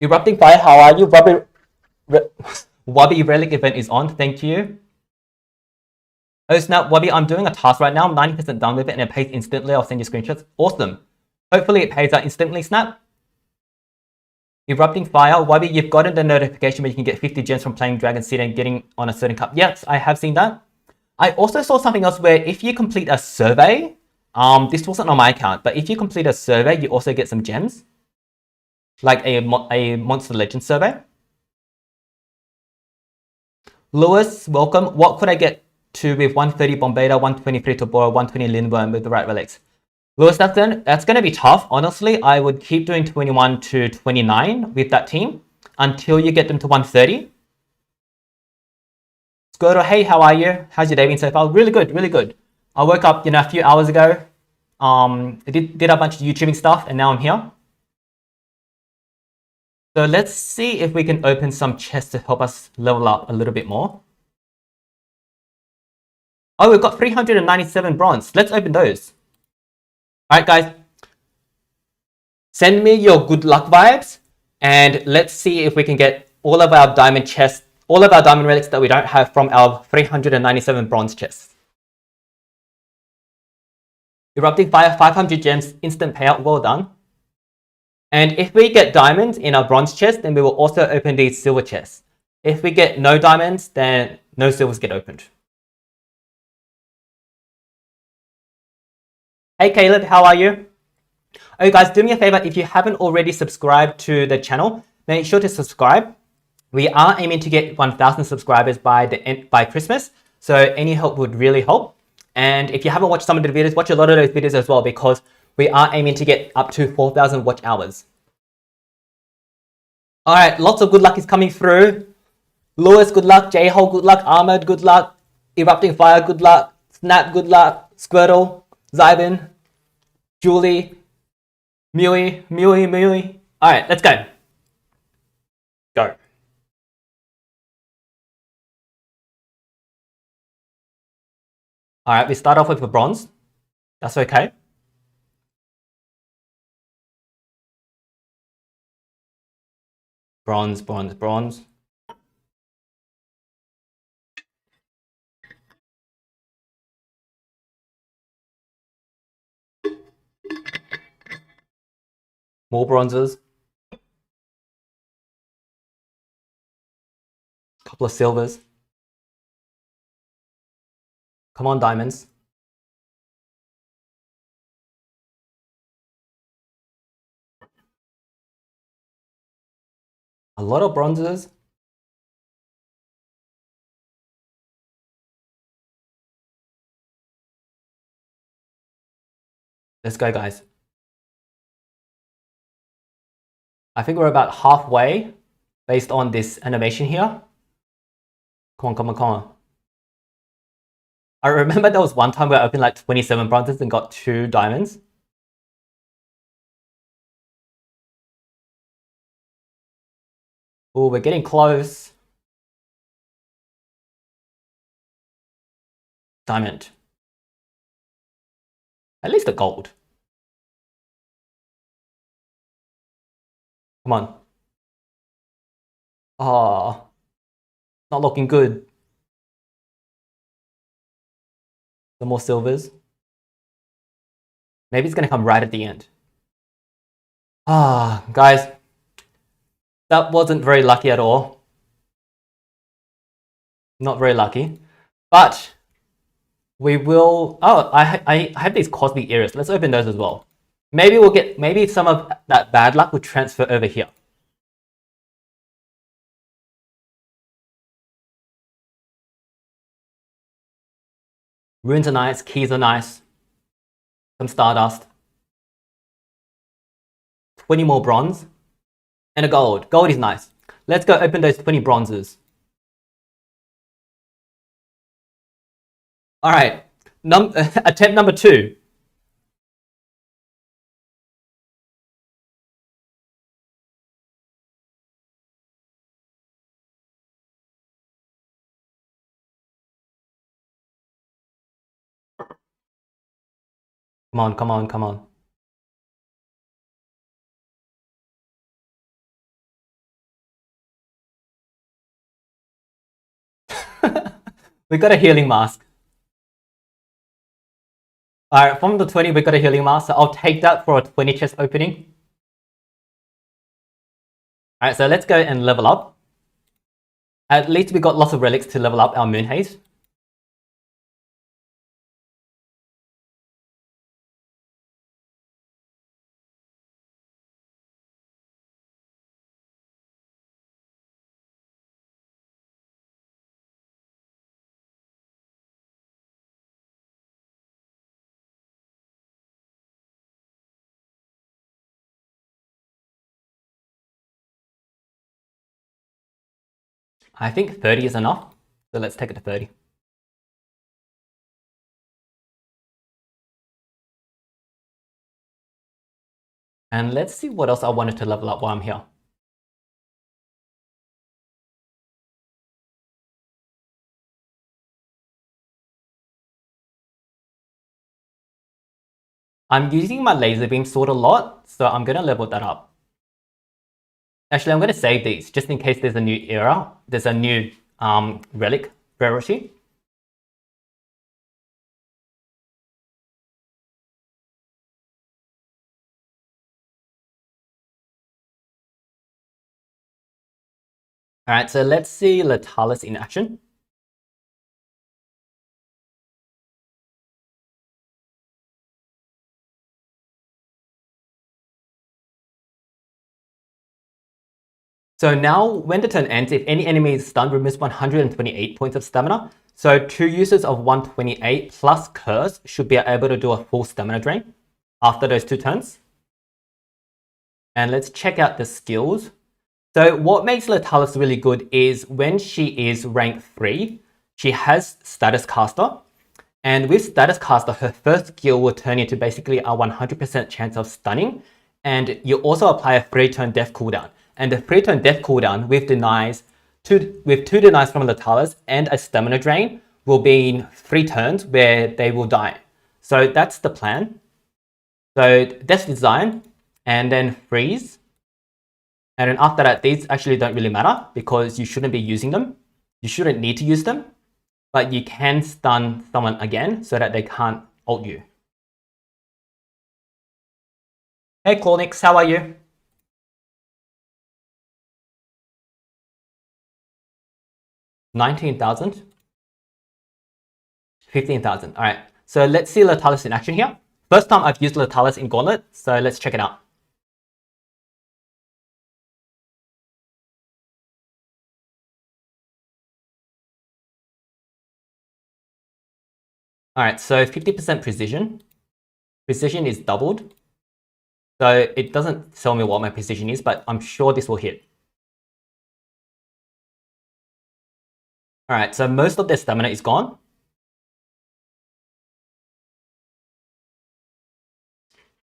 Speaker 1: Erupting Fire, how are you? Wubby Relic event is on, thank you. Oh snap, Wubby, I'm doing a task right now. I'm 90% done with it and it pays instantly. I'll send you screenshots. Awesome. Hopefully it pays out instantly, Snap. Erupting Fire, Wubby, you've gotten the notification where you can get 50 gems from playing Dragon Seed and getting on a certain cup. Yes, I have seen that. I also saw something else where if you complete a survey, this wasn't on my account, but if you complete a survey, you also get some gems. Like a Monster Legend survey. Lewis, welcome. What could I get to with 130 Bombada, 123 Tobora, 120 Lindworm with the right relics? Lewis, that's going to be tough. Honestly, I would keep doing 21 to 29 with that team until you get them to 130. Squirtle, hey, how are you? How's your day been so far? Really good, really good. I woke up, a few hours ago. I did a bunch of YouTubing stuff, and now I'm here. So let's see if we can open some chests to help us level up a little bit more. Oh, we've got 397 bronze. Let's open those. All right, guys. Send me your good luck vibes, and let's see if we can get all of our diamond chests, all of our diamond relics that we don't have from our 397 bronze chests. Erupting Fire, 500 gems, instant payout, well done. And if we get diamonds in our bronze chest, then we will also open these silver chests. If we get no diamonds, then no silvers get opened. Hey Caleb, how are you? Oh guys, do me a favor, if you haven't already subscribed to the channel, make sure to subscribe. We are aiming to get 1,000 subscribers by Christmas, so any help would really help. And if you haven't watched some of the videos, watch a lot of those videos as well, because we are aiming to get up to 4,000 watch hours. All right, lots of good luck is coming through. Lewis, good luck. J-Hole, good luck. Ahmed, good luck. Erupting Fire, good luck. Snap, good luck. Squirtle, Zybin, Julie, Mewy. All right, let's go. Go. All right, we start off with a bronze. That's okay. Bronze. More bronzes. Couple of silvers. Come on, diamonds. A lot of bronzes. Let's go, guys. I think we're about halfway based on this animation here. Come on. I remember there was one time where I opened like 27 bronzes and got 2 diamonds. Oh, we're getting close. Diamond. At least a gold. Come on. Oh, not looking good. Some more silvers. Maybe it's going to come right at the end. Ah, guys. That wasn't very lucky at all. Not very lucky. But we will... Oh, I have these cosmic eras. Let's open those as well. Maybe some of that bad luck will transfer over here. Runes are nice. Keys are nice. Some stardust. 20 more bronze. And a gold. Gold is nice. Let's go open those 20 bronzes. All right. Attempt number 2. Come on. We got a healing mask. Alright, from the 20, we got a healing mask, so I'll take that for a 20 chest opening. Alright, so let's go and level up. At least we got lots of relics to level up our Moon Haze. I think 30 is enough, so let's take it to 30. And let's see what else I wanted to level up while I'm here. I'm using my laser beam sword a lot, so I'm going to level that up. Actually, I'm going to save these just in case there's a new era. There's a new relic rarity. Alright, so let's see Latalis in action. So now, when the turn ends, if any enemy is stunned, removes 128 points of stamina. So 2 users of 128 plus Curse should be able to do a full stamina drain after those 2 turns. And let's check out the skills. So what makes Latalis really good is when she is rank 3, she has Status Caster. And with Status Caster, her first skill will turn into basically a 100% chance of stunning. And you also apply a 3-turn death cooldown. And the 3-turn death cooldown with 2 denies from Latalis and a stamina drain will be in 3 turns where they will die. So that's the plan. So Death Design and then Freeze. And then after that, these actually don't really matter because you shouldn't be using them. You shouldn't need to use them, but you can stun someone again so that they can't ult you. Hey Cornix, how are you? 19,000. 15,000. All right. So let's see Latalis in action here. First time I've used Latalis in Gauntlet, so let's check it out. All right, so 50% precision. Precision is doubled. So it doesn't tell me what my precision is, but I'm sure this will hit. All right, so most of their stamina is gone.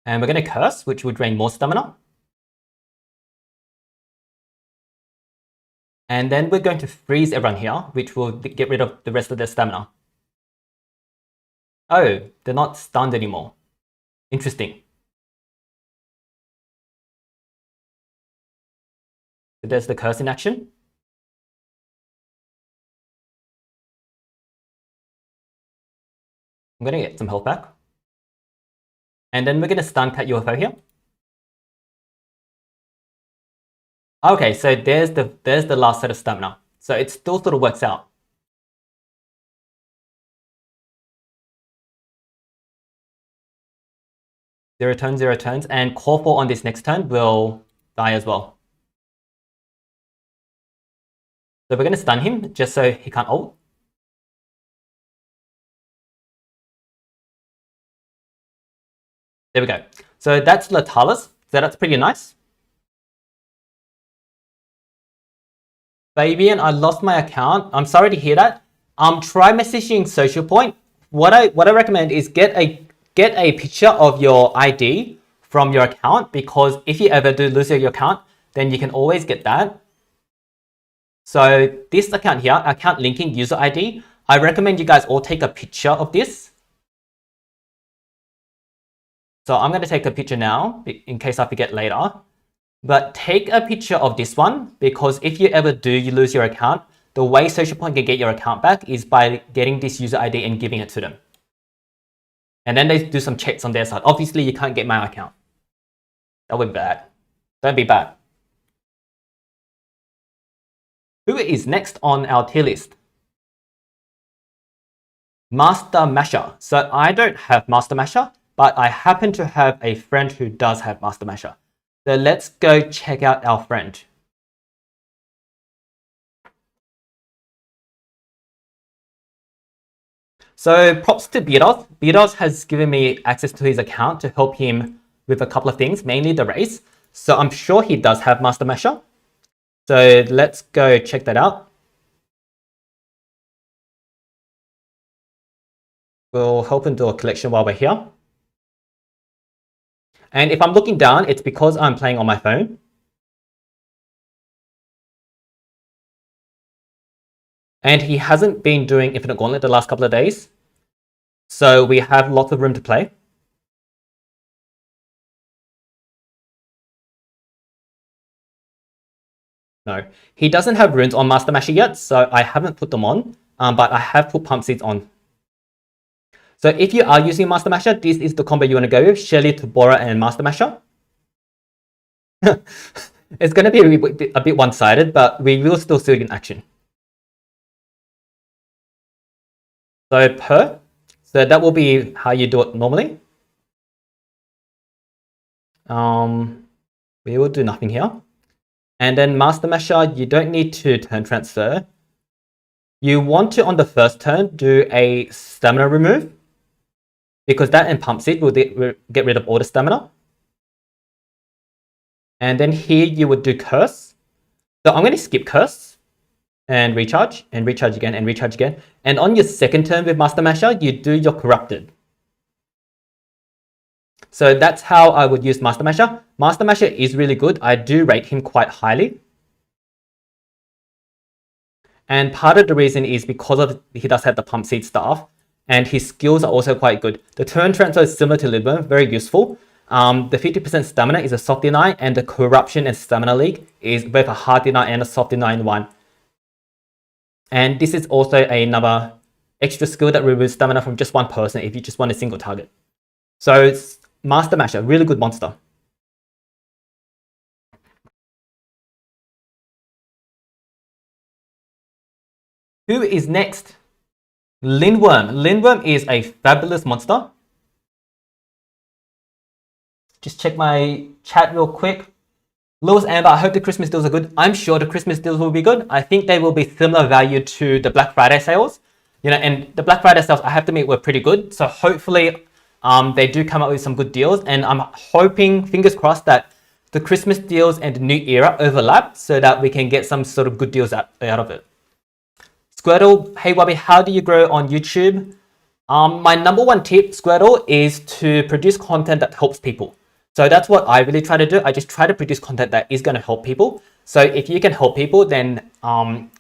Speaker 1: And we're going to Curse, which will drain more stamina. And then we're going to Freeze everyone here, which will get rid of the rest of their stamina. Oh, they're not stunned anymore. Interesting. So there's the Curse in action. I'm going to get some health back. And then we're going to stun Cat UFO here. Okay, so there's the last set of stamina. So it still sort of works out. Zero turns, and Corpo on this next turn will die as well. So we're going to stun him just so he can't ult. There we go. So that's Latalis. So that's pretty nice. Fabian, I lost my account. I'm sorry to hear that. Try messaging Social Point. What I recommend is get a picture of your ID from your account, because if you ever do lose your account, then you can always get that. So this account here, account linking user ID, I recommend you guys all take a picture of this. So I'm going to take a picture now in case I forget later. But take a picture of this one, because if you ever do you lose your account, the way Social Point can get your account back is by getting this user ID and giving it to them. And then they do some checks on their side. Obviously, you can't get my account. That would be bad. Don't be bad. Who is next on our tier list? Master Masher. So I don't have Master Masher, but I happen to have a friend who does have Master Masher. So let's go check out our friend. So props to Beatos. Beatos has given me access to his account to help him with a couple of things, mainly the race. So I'm sure he does have Master Masher. So let's go check that out. We'll help him do a collection while we're here. And if I'm looking down, it's because I'm playing on my phone. And he hasn't been doing Infinite Gauntlet the last couple of days. So we have lots of room to play. No, he doesn't have runes on Master Masher yet, so I haven't put them on, but I have put Pump Seeds on. So if you are using Master Masher, this is the combo you want to go with, Shelly, Tabora, and Master Masher. It's going to be a bit one-sided, but we will still see it in action. So that will be how you do it normally. We will do nothing here. And then Master Masher, you don't need to turn transfer. You want to, on the first turn, do a stamina remove, because that and Pump Seed will get rid of all the stamina. And then here you would do Curse. So I'm going to skip Curse and recharge again and recharge again. And on your second turn with Master Masher, you do your Corrupted. So that's how I would use Master Masher. Master Masher is really good. I do rate him quite highly. And part of the reason is because he does have the Pump Seed staff, and his skills are also quite good. The turn transfer is similar to Lidworm, very useful. The 50% stamina is a soft deny, and the corruption and stamina leak is both a hard deny and a soft deny in one. And this is also another extra skill that removes stamina from just one person if you just want a single target. So it's Master Masher, really good monster. Who is next? Lindworm. Lindworm is a fabulous monster. Just check my chat real quick. Lewis Amber, I hope the Christmas deals are good. I'm sure the Christmas deals will be good. I think they will be similar value to the Black Friday sales. And the Black Friday sales, I have to admit, were pretty good. So hopefully they do come up with some good deals. And I'm hoping, fingers crossed, that the Christmas deals and the New Era overlap so that we can get some sort of good deals out of it. Squirtle, hey Wubby, how do you grow on YouTube? My number one tip, Squirtle, is to produce content that helps people. So that's what I really try to do. I just try to produce content that is going to help people. So if you can help people, then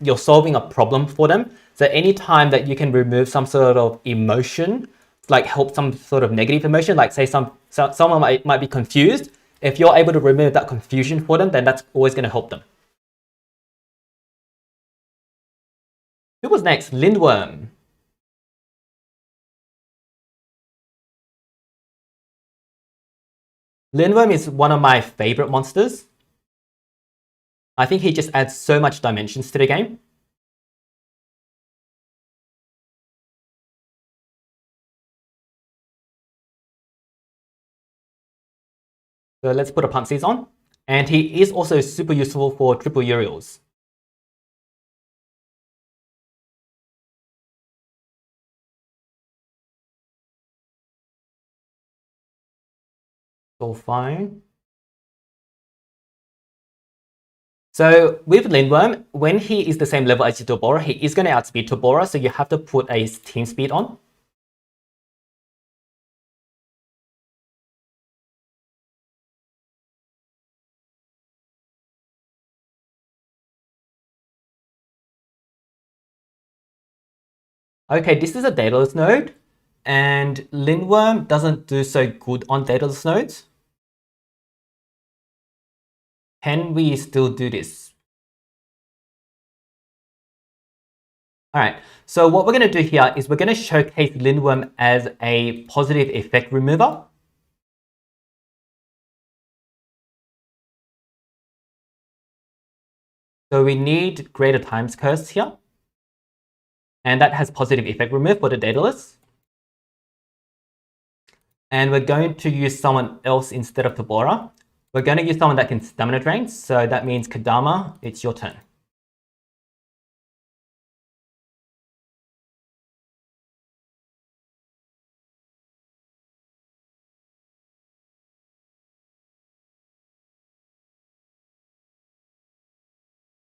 Speaker 1: you're solving a problem for them. So anytime that you can remove some sort of emotion, like help some sort of negative emotion, like say someone might be confused. If you're able to remove that confusion for them, then that's always going to help them. Who was next? Lindworm. Lindworm is one of my favorite monsters. I think he just adds so much dimensions to the game. So let's put a Pump Seeds on. And he is also super useful for triple Uriels. All fine. So with Lindworm, when he is the same level as Tabora, he is going to outspeed Tabora, so you have to put a team speed on. Okay, this is a Daedalus node, and Lindworm doesn't do so good on Daedalus nodes. Can we still do this? All right, so what we're going to do here is we're going to showcase Lindworm as a positive effect remover. So we need greater times curse here. And that has positive effect remove for the data list. And we're going to use someone else instead of Tabora. We're going to use someone that can stamina drain. So that means Kadama, it's your turn.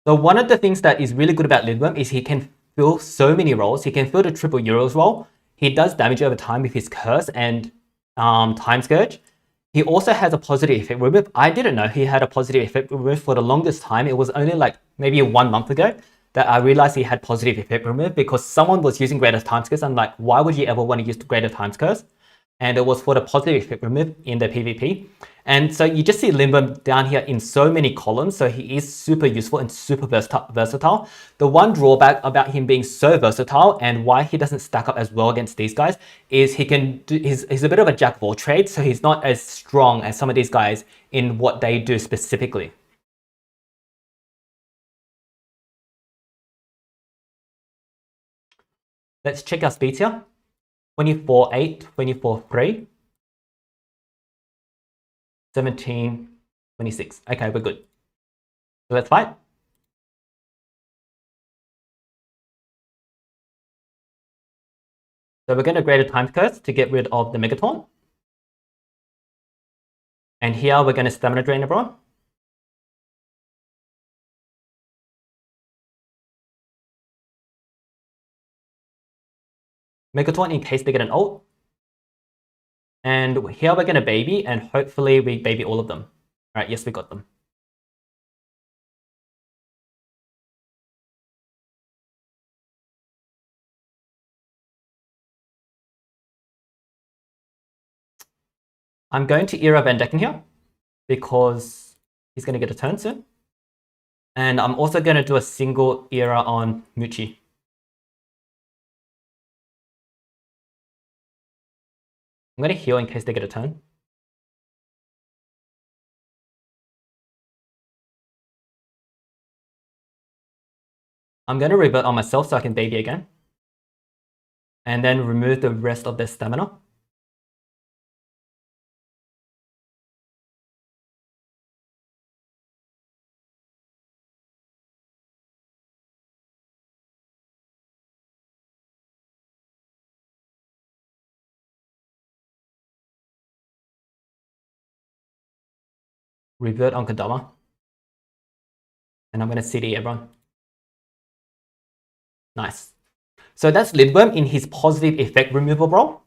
Speaker 1: So one of the things that is really good about Lindworm is he can fill so many roles. He can fill the triple Euros role. He does damage over time with his curse and time scourge. He also has a positive effect remove. I didn't know he had a positive effect remove for the longest time. It was only like maybe 1 month ago that I realized he had positive effect remove because someone was using greater times curse. I'm like, why would you ever want to use greater times curse? And it was for the positive effect remove in the PvP. And so you just see Lindworm down here in so many columns. So he is super useful and super versatile. The one drawback about him being so versatile and why he doesn't stack up as well against these guys is he can do, he's a bit of a jack of all trades. So he's not as strong as some of these guys in what they do specifically. Let's check our speeds here. 24.8, 24.3. 17, 26. Okay, we're good. So let's fight. So we're going to grade a time curse to get rid of the Megataunt. And here we're going to stamina drain everyone. Megataunt in case they get an ult. And here we're going to baby, and hopefully we baby all of them. All right, yes, we got them. I'm going to Era Van Decken here because he's going to get a turn soon. And I'm also going to do a single Era on Muchi. I'm going to heal in case they get a turn. I'm going to revert on myself so I can baby again. And then remove the rest of their stamina. Revert on Kadama. And I'm going to CD everyone. Nice. So that's Lindworm in his positive effect removal role.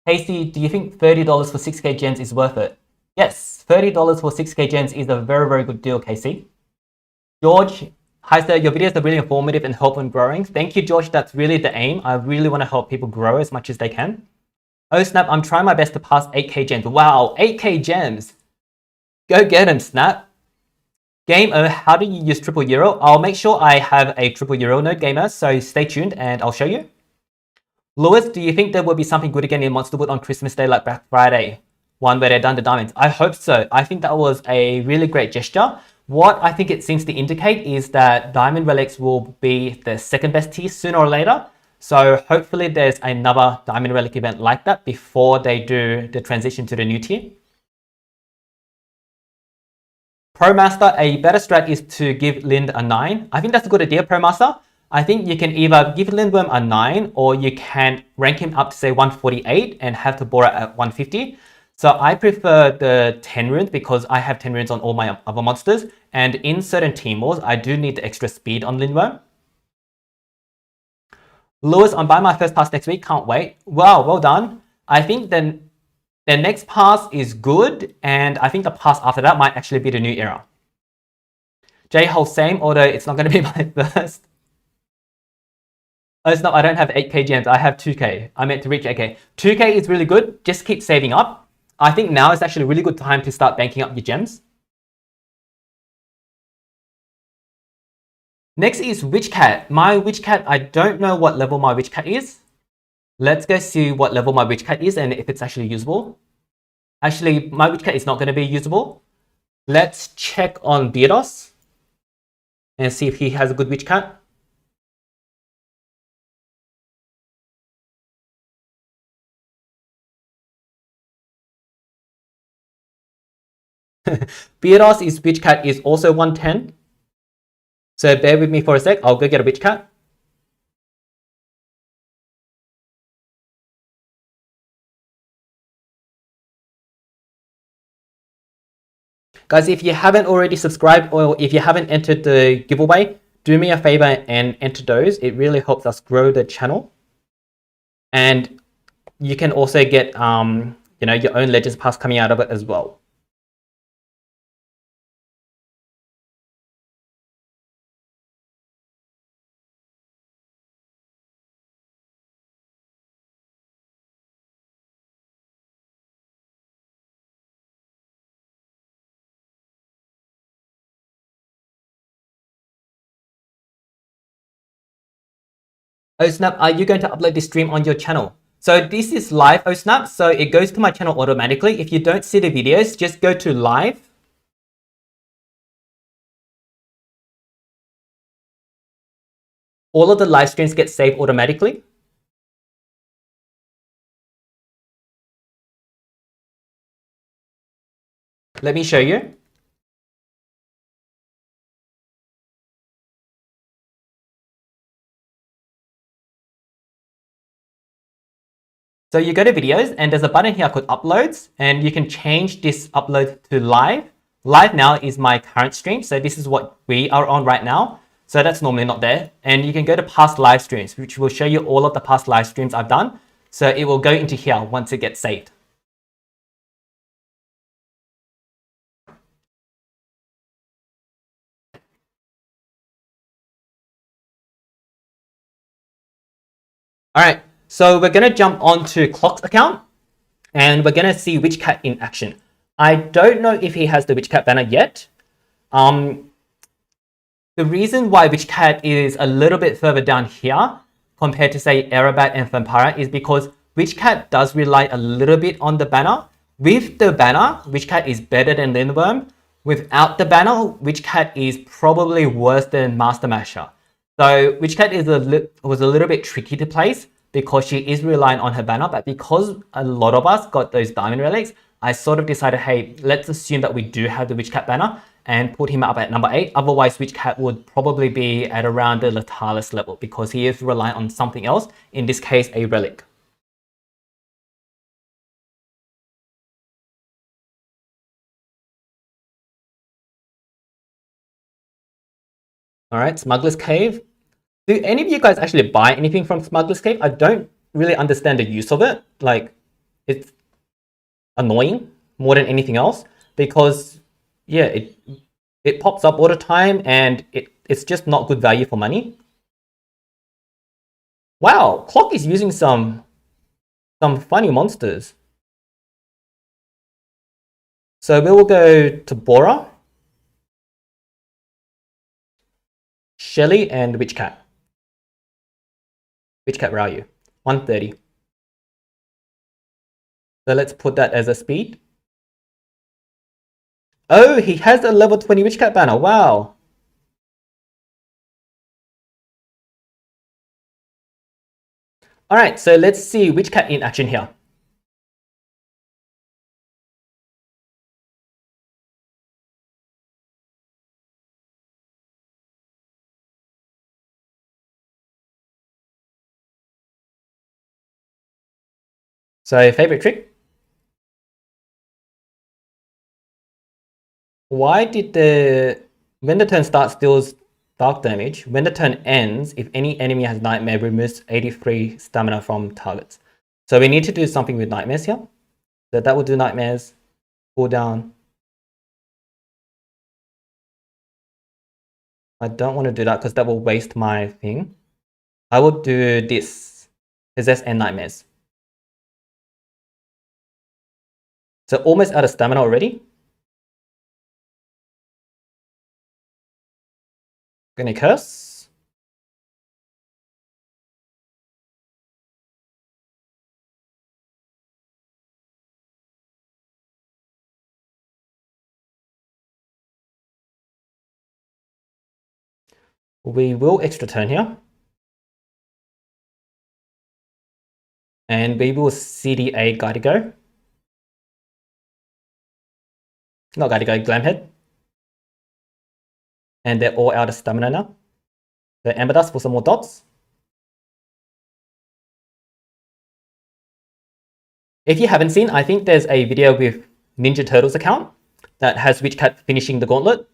Speaker 1: Casey, do you think $30 for 6k gems is worth it? Yes, $30 for 6k gems is a very, very good deal, Casey. George, hi sir, your videos are really informative and helpful in growing. Thank you, George. That's really the aim. I really want to help people grow as much as they can. Oh, Snap, I'm trying my best to pass 8k gems. Wow, 8k gems. Go get him, Snap. Gamer, how do you use triple euro? I'll make sure I have a triple euro node, gamer, so stay tuned and I'll show you. Lewis, do you think there will be something good again in Monsterwood on Christmas Day like Black Friday? One where they're done the diamonds. I hope so. I think that was a really great gesture. What I think it seems to indicate is that Diamond Relics will be the second best tier sooner or later. So hopefully there's another Diamond Relic event like that before they do the transition to the new tier. Pro Master, a better strat is to give Lind a 9. I think that's a good idea, Pro Master. I think you can either give Lindworm a 9 or you can rank him up to say 148 and have Tabora at 150. So I prefer the 10 runes because I have 10 runes on all my other monsters. And in certain team wars, I do need the extra speed on Lindworm. Lewis, I'm buying my first pass next week. Can't wait. Wow, well done. I think then the next pass is good. And I think the pass after that might actually be the new era. J-Hole, same, although it's not going to be my first. Oh, it's not. I don't have 8k gems. I have 2k. I meant to reach 8k. 2k is really good. Just keep saving up. I think now is actually a really good time to start banking up your gems. Next is Witch Cat. My Witch Cat, I don't know what level my Witch Cat is. Let's go see what level my Witch Cat is and if it's actually usable. Actually, my Witch Cat is not going to be usable. Let's check on Beardos and see if he has a good Witch Cat. Beardos' Witch Cat is also 110. So bear with me for a sec. I'll go get a Witch Cat. Guys, if you haven't already subscribed or if you haven't entered the giveaway, do me a favor and enter those. It really helps us grow the channel. And you can also get you know, your own Legends Pass coming out of it as well. Oh snap, are you going to upload this stream on your channel? So this is live, oh snap, so it goes to my channel automatically. If you don't see the videos, just go to live. All of the live streams get saved automatically. Let me show you. So you go to videos and there's a button here called uploads and you can change this upload to live. Live now is my current stream. So this is what we are on right now. So that's normally not there. And you can go to past live streams, which will show you all of the past live streams I've done. So it will go into here once it gets saved. All right. So we're going to jump onto Clock's account and we're going to see Witch Cat in action. I don't know if he has the Witch Cat banner yet. The reason why Witch Cat is a little bit further down here compared to say Aerobat and Vampira is because Witch Cat does rely a little bit on the banner. With the banner, Witch Cat is better than Lindworm. Without the banner, Witch Cat is probably worse than Master Masher. So Witch Cat was a little bit tricky to place because she is reliant on her banner, but because a lot of us got those diamond relics, I sort of decided, hey, let's assume that we do have the Witch Cat banner and put him up at number 8. Otherwise, Witch Cat would probably be at around the Latalis level because he is reliant on something else, in this case, a relic. All right, Smuggler's Cave. Do any of you guys actually buy anything from Smuggler's Cave? I don't really understand the use of it. Like, it's annoying more than anything else because, yeah, it pops up all the time and it's just not good value for money. Wow, Clock is using some funny monsters. So we will go to Bora, Shelly, and Witch Cat. Witch Cat, where are you? 130. So let's put that as a speed. Oh, he has a level 20 Witch Cat banner. Wow. All right, so let's see Witch Cat in action here. So favorite trick. Why did when the turn starts deals dark damage, when the turn ends, if any enemy has nightmare, removes 83 stamina from targets. So we need to do something with nightmares here. So that will do nightmares, cool down. I don't want to do that because that will waste my thing. I will do this, possess and nightmares. So almost out of stamina already. Gonna curse. We will extra turn here. And we will CDA Guide to Go. Not Guide to Go, Glamhead. And they're all out of stamina now. So Amber Dust for some more dots. If you haven't seen, I think there's a video with Ninja Turtles account that has Witch Cat finishing the Gauntlet.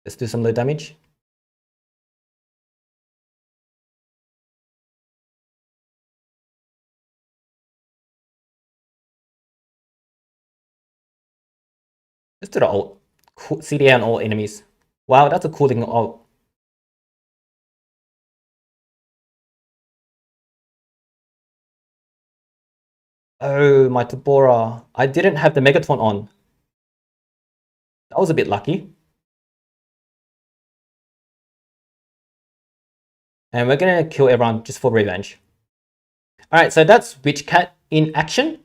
Speaker 1: Let's do some low damage. Let's do the ult. CDA on all enemies. Wow, that's a cool looking ult. Oh, my Tabora. I didn't have the Megaton on. That was a bit lucky. And we're gonna kill everyone just for revenge. Alright, so that's Witch Cat in action.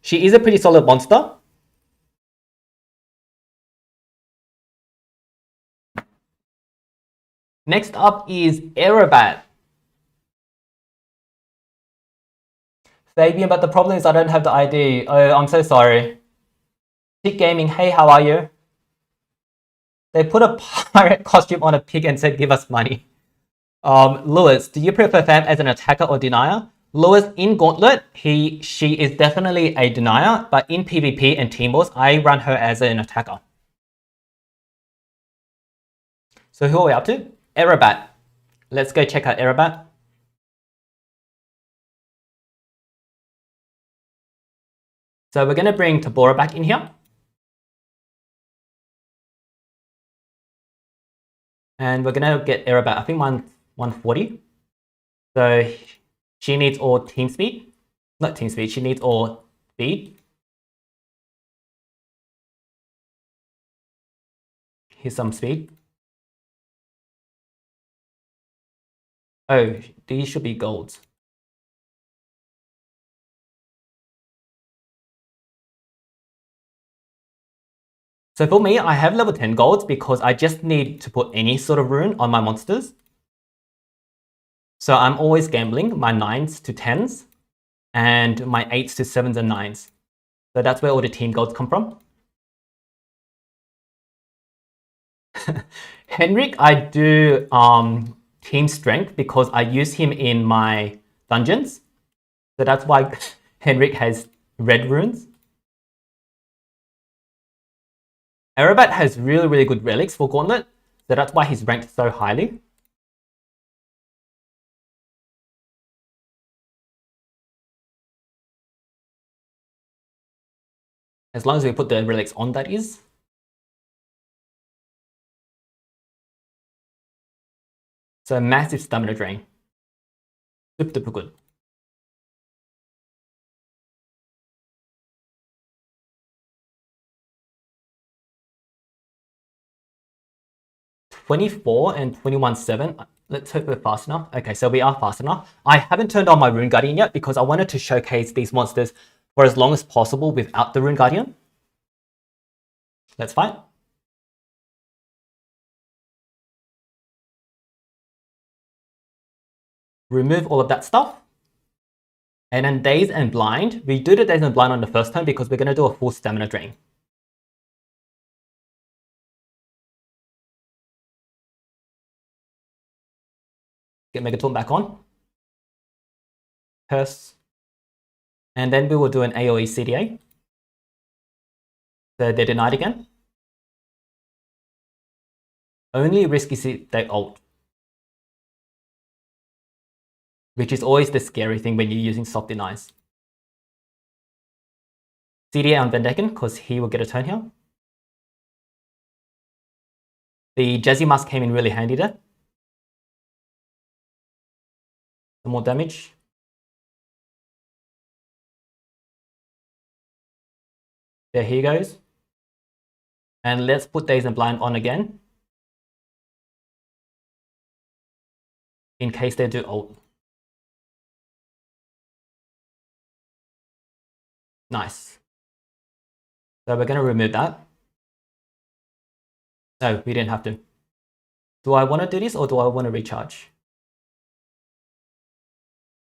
Speaker 1: She is a pretty solid monster. Next up is Aerobat. Fabian, but the problem is I don't have the ID. Oh, I'm so sorry. Pig Gaming, hey, how are you? They put a pirate costume on a pig and said give us money. Lewis, do you prefer Fam as an attacker or denier? Lewis, in Gauntlet, she is definitely a denier, but in PvP and Team Wars, I run her as an attacker. So who are we up to? Aerobat. Let's go check out Aerobat. So we're going to bring Tabora back in here. And we're going to get Aerobat, I think 140. So she needs all team speed. Not team speed, she needs all speed. Here's some speed. Oh, these should be golds. So for me, I have level 10 golds because I just need to put any sort of rune on my monsters. So I'm always gambling my 9s to 10s and my 8s to 7s and 9s. So that's where all the team golds come from. Henrik, I do team strength because I use him in my dungeons. So that's why Henrik has red runes. Aerobat has really, really good relics for Gauntlet. So that's why he's ranked so highly. As long as we put the relics on, that is. So massive stamina drain. Super duper good. (24) and 21.7. Let's hope we're fast enough. Okay, so we are fast enough. I haven't turned on my Rune Guardian yet because I wanted to showcase these monsters for as long as possible without the Rune Guardian. Let's fight. Remove all of that stuff. And then Daze and Blind. We do the Daze and Blind on the first turn because we're going to do a full stamina drain. Get Megaton back on. Curse. And then we will do an AoE CDA. So they're denied again. Only risk is they ult. Which is always the scary thing when you're using soft denies. CDA on Vendekin because he will get a turn here. The Jazzy Mask came in really handy there. Some more damage. There he goes. And let's put Daze and Blind on again. In case they do ult. Nice. So we're going to remove that. No, we didn't have to. Do I want to do this or do I want to recharge?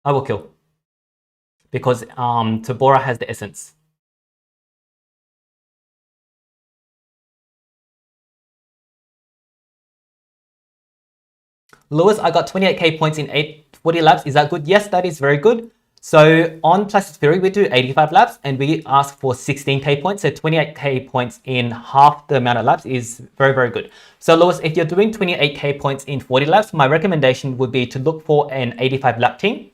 Speaker 1: I will kill. Because Tabora has the essence. Lewis, I got 28k points in 40 laps. Is that good? Yes, that is very good. So on Plastic Theory, we do 85 laps and we ask for 16k points. So 28k points in half the amount of laps is very, very good. So Lewis, if you're doing 28k points in 40 laps, my recommendation would be to look for an 85 lap team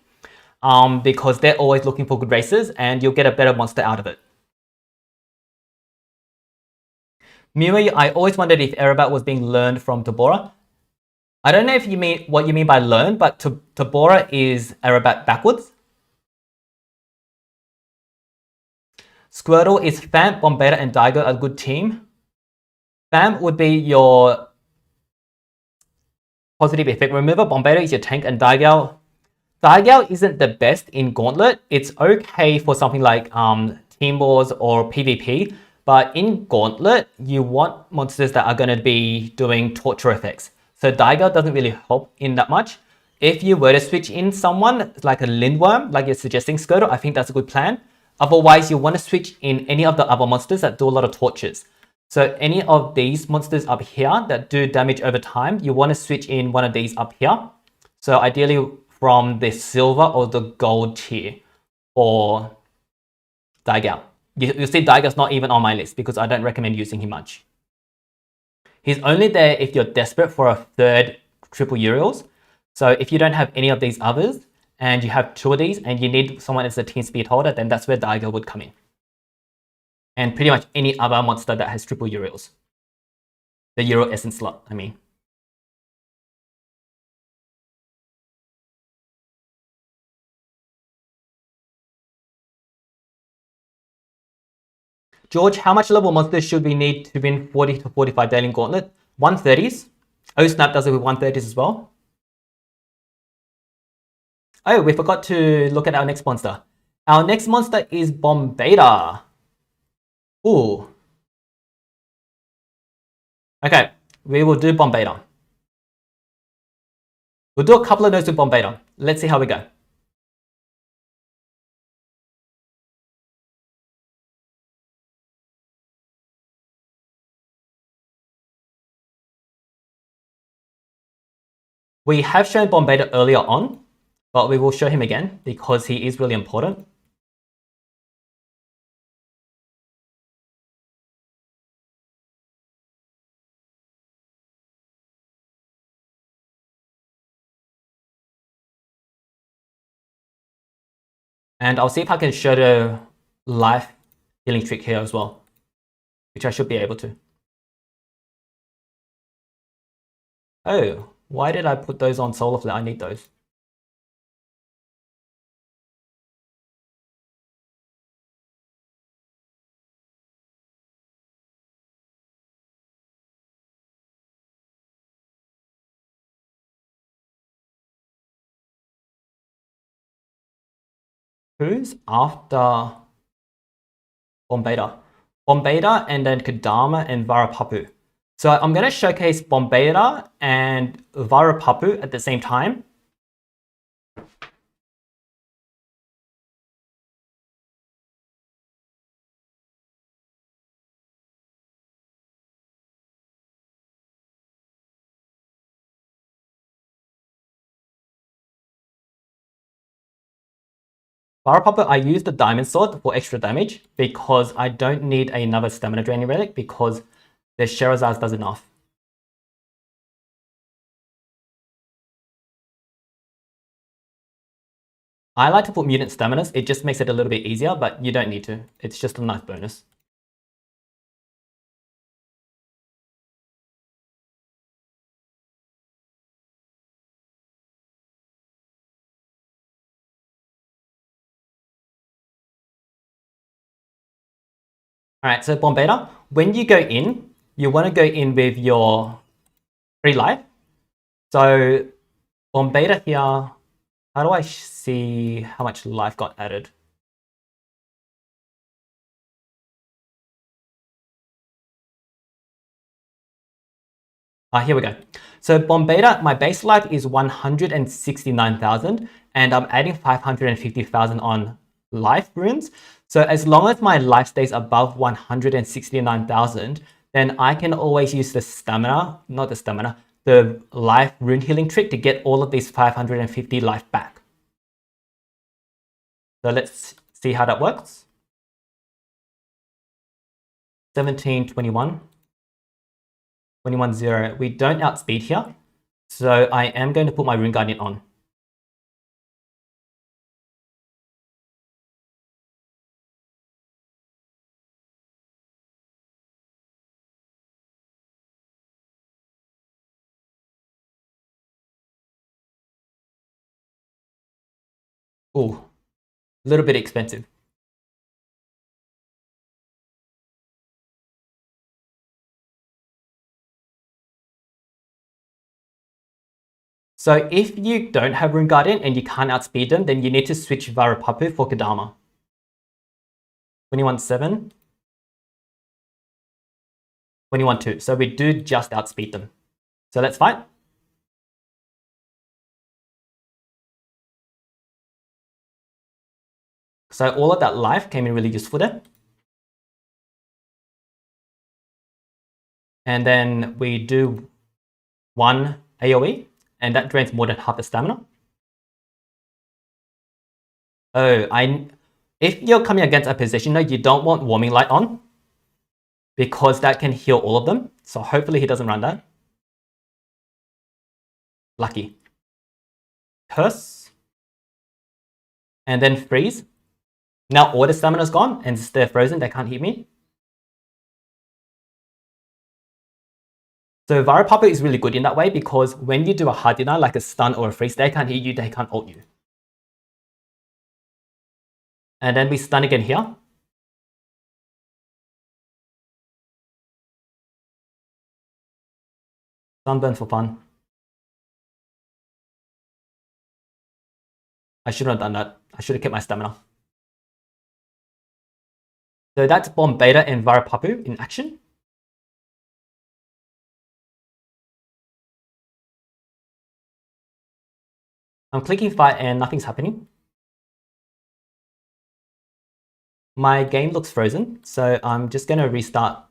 Speaker 1: because they're always looking for good races and you'll get a better monster out of it. Miri, I always wondered if Erebat was being learned from Tabora. I don't know if you mean what you mean by learn, but Tabora is Erebat backwards. Squirtle, is Fam, Bombetta, and Daigo a good team? Fam would be your positive effect remover. Bombetta is your tank, and Daigo isn't the best in Gauntlet. It's okay for something like Team Wars or PvP, but in Gauntlet, you want monsters that are going to be doing torture effects. So Daigo doesn't really help in that much. If you were to switch in someone like a Lindworm, like you're suggesting, Skirtle, I think that's a good plan. Otherwise, you want to switch in any of the other monsters that do a lot of tortures. So any of these monsters up here that do damage over time, you want to switch in one of these up here. So ideally from the silver or the gold tier for Daigo. You see Daigo's not even on my list because I don't recommend using him much. He's only there if you're desperate for a third triple Uriels. So if you don't have any of these others and you have two of these and you need someone as a team speed holder, then that's where Daigo would come in. And pretty much any other monster that has triple Uriels. The Uriel Essence slot, I mean. George, how much level monsters should we need to win 40 to 45 daily Gauntlet? 130s. Oh, Snap does it with 130s as well. Oh, we forgot to look at our next monster. Our next monster is Bombetta. Ooh. Okay, we will do Bombetta. We'll do a couple of notes with Bombetta. Let's see how we go. We have shown Bombetta earlier on, but we will show him again because he is really important. And I'll see if I can show the life healing trick here as well, which I should be able to. Oh, why did I put those on Solar Flare? I need those. Who's after Bombetta? Bombetta and then Kadama and Varapapu. So I'm going to showcase Bombetta and Varapapu at the same time. Varapapu, I use the Diamond Sword for extra damage because I don't need another Stamina Draining Relic because the Sherazade does enough. I like to put Mutant Staminas, it just makes it a little bit easier, but you don't need to. It's just a nice bonus. All right, so Bombeta, when you go in, you want to go in with your free life. So Bombeta here, how do I see how much life got added? Here we go. So Bombeta, my base life is 169,000 and I'm adding 550,000 on life runes. So as long as my life stays above 169,000, then I can always use the life rune healing trick to get all of these 550 life back. So let's see how that works. 17, 21. 21-0. We don't outspeed here. So I am going to put my Rune Guardian on. Ooh, a little bit expensive. So if you don't have Rune Guardian and you can't outspeed them, then you need to switch Varapapu for Kadama. 21-7. 21-2. So we do just outspeed them. So let's fight. So all of that life came in really useful there. And then we do 1 AoE, and that drains more than half the stamina. Oh, if you're coming against a positioner, you don't want Warming Light on, because that can heal all of them. So hopefully he doesn't run that. Lucky. Curse. And then freeze. Now all the stamina's gone and they're frozen, they can't hit me. So Varapapu is really good in that way because when you do a hard deny like a stun or a freeze, they can't hit you, they can't ult you. And then we stun again here. Sunburn for fun. I shouldn't have done that. I should have kept my stamina. So that's Bombeta and Varapapu in action. I'm clicking fight and nothing's happening. My game looks frozen, so I'm just going to restart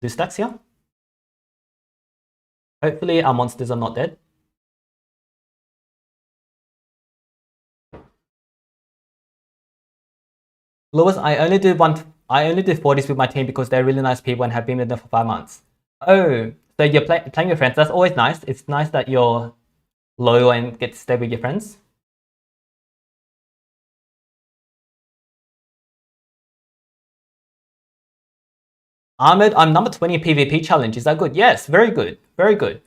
Speaker 1: BlueStacks here. Hopefully our monsters are not dead. Lewis, I only do 40s with my team because they're really nice people and have been with them for 5 months. Oh, so you're playing with friends. That's always nice. It's nice that you're loyal and get to stay with your friends. Ahmed, I'm number 20 in PvP challenge. Is that good? Yes, very good. Very good.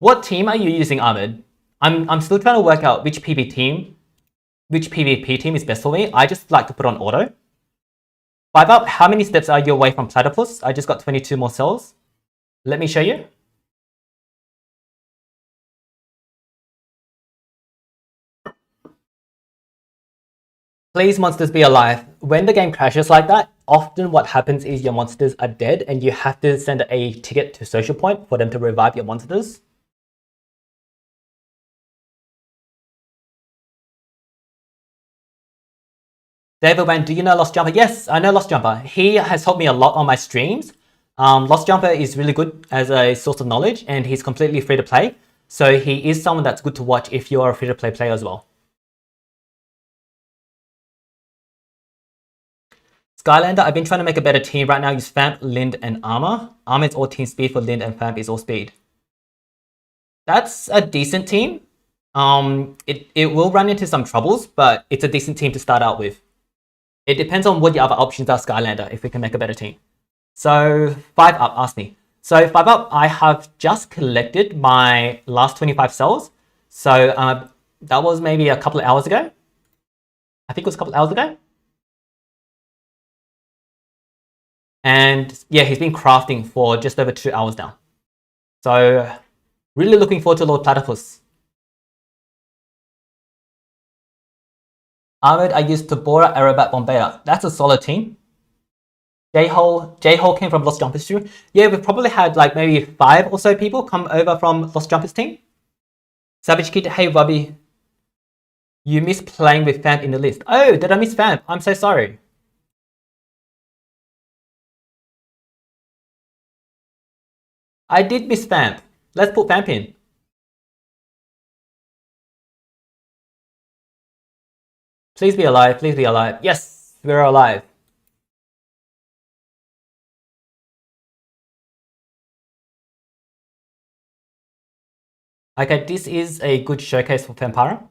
Speaker 1: What team are you using, Ahmed? I'm still trying to work out which PvP team is best for me. I just like to put on auto. 5 up, how many steps are you away from Platypus? I just got 22 more cells. Let me show you. Please, monsters, be alive. When the game crashes like that, often what happens is your monsters are dead and you have to send a ticket to Social Point for them to revive your monsters. David Wayne, do you know Lost Jumper? Yes, I know Lost Jumper. He has helped me a lot on my streams. Lost Jumper is really good as a source of knowledge and he's completely free to play. So he is someone that's good to watch if you're a free to play player as well. Skylander, I've been trying to make a better team. Right now use Famp, Lind, and Armor. Armor is all team speed for Lind and Famp is all speed. That's a decent team. It will run into some troubles, but it's a decent team to start out with. It depends on what the other options are, Skylander, if we can make a better team. So 5 up, ask me. So 5 up, I have just collected my last 25 cells. So that was maybe a couple of hours ago. I think it was a couple of hours ago. And yeah, he's been crafting for just over 2 hours now. So really looking forward to Lord Platypus. Ahmed, I used Tabora, Aerobat, Bombay. That's a solid team. J-Hole came from Lost Jumpers too. Yeah, we've probably had like maybe 5 or so people come over from Lost Jumpers team. Savage Kid, hey Wubby, you missed playing with Famp in the list. Oh, did I miss Famp? I'm so sorry. I did miss Famp. Let's put Famp in. Please be alive, please be alive. Yes, we're alive. Okay, this is a good showcase for Vampara.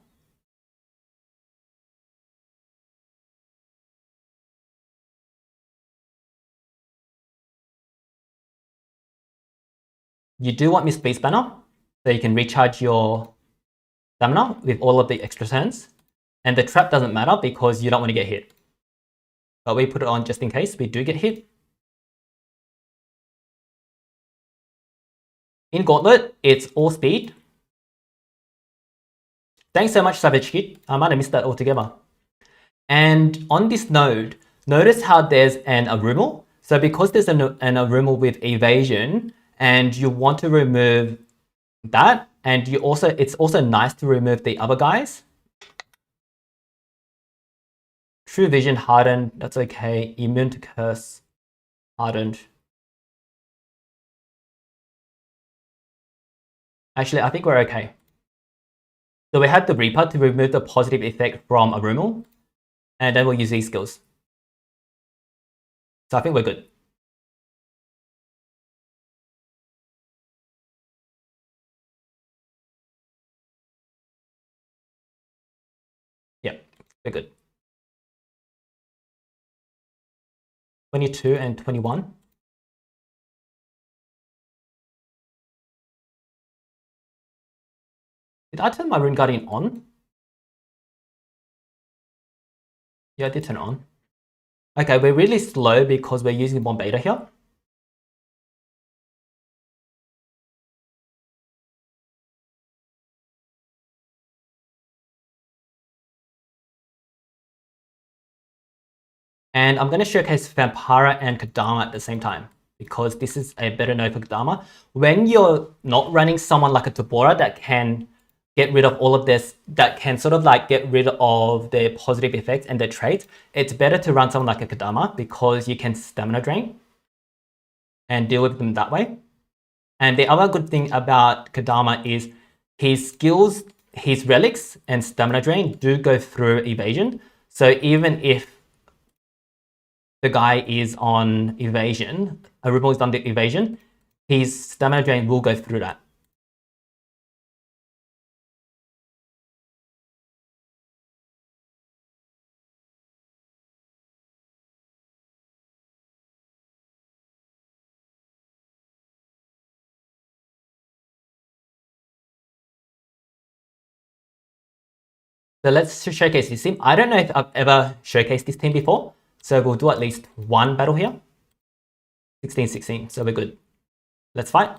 Speaker 1: You do want Miss Beast Banner, so you can recharge your stamina with all of the extra turns. And the trap doesn't matter because you don't want to get hit. But we put it on just in case we do get hit. In Gauntlet, it's all speed. Thanks so much, Savage Kid. I might have missed that altogether. And on this node, notice how there's an Arumal. So because there's an Arumal with evasion, and you want to remove that, and it's also nice to remove the other guys. True Vision hardened, that's okay. Immune to Curse hardened. Actually, I think we're okay. So we have the Reaper to remove the positive effect from Arumal, and then we'll use these skills. So I think we're good. Yeah, we're good. 22 and 21. Did I turn my Rune Guardian on? Yeah, I did turn it on. Okay, we're really slow because we're using one beta here. And I'm going to showcase Vampira and Kadama at the same time, because this is a better node for Kadama. When you're not running someone like a Tabora that can get rid of all of this, that can sort of like get rid of their positive effects and their traits, it's better to run someone like a Kadama because you can stamina drain and deal with them that way. And the other good thing about Kadama is his skills, his relics and stamina drain do go through evasion. So even if the guy is on evasion, Arumal is on the evasion, his stamina drain will go through that. So let's showcase this team. I don't know if I've ever showcased this team before, so we'll do at least one battle here. 16-16, so we're good. Let's fight.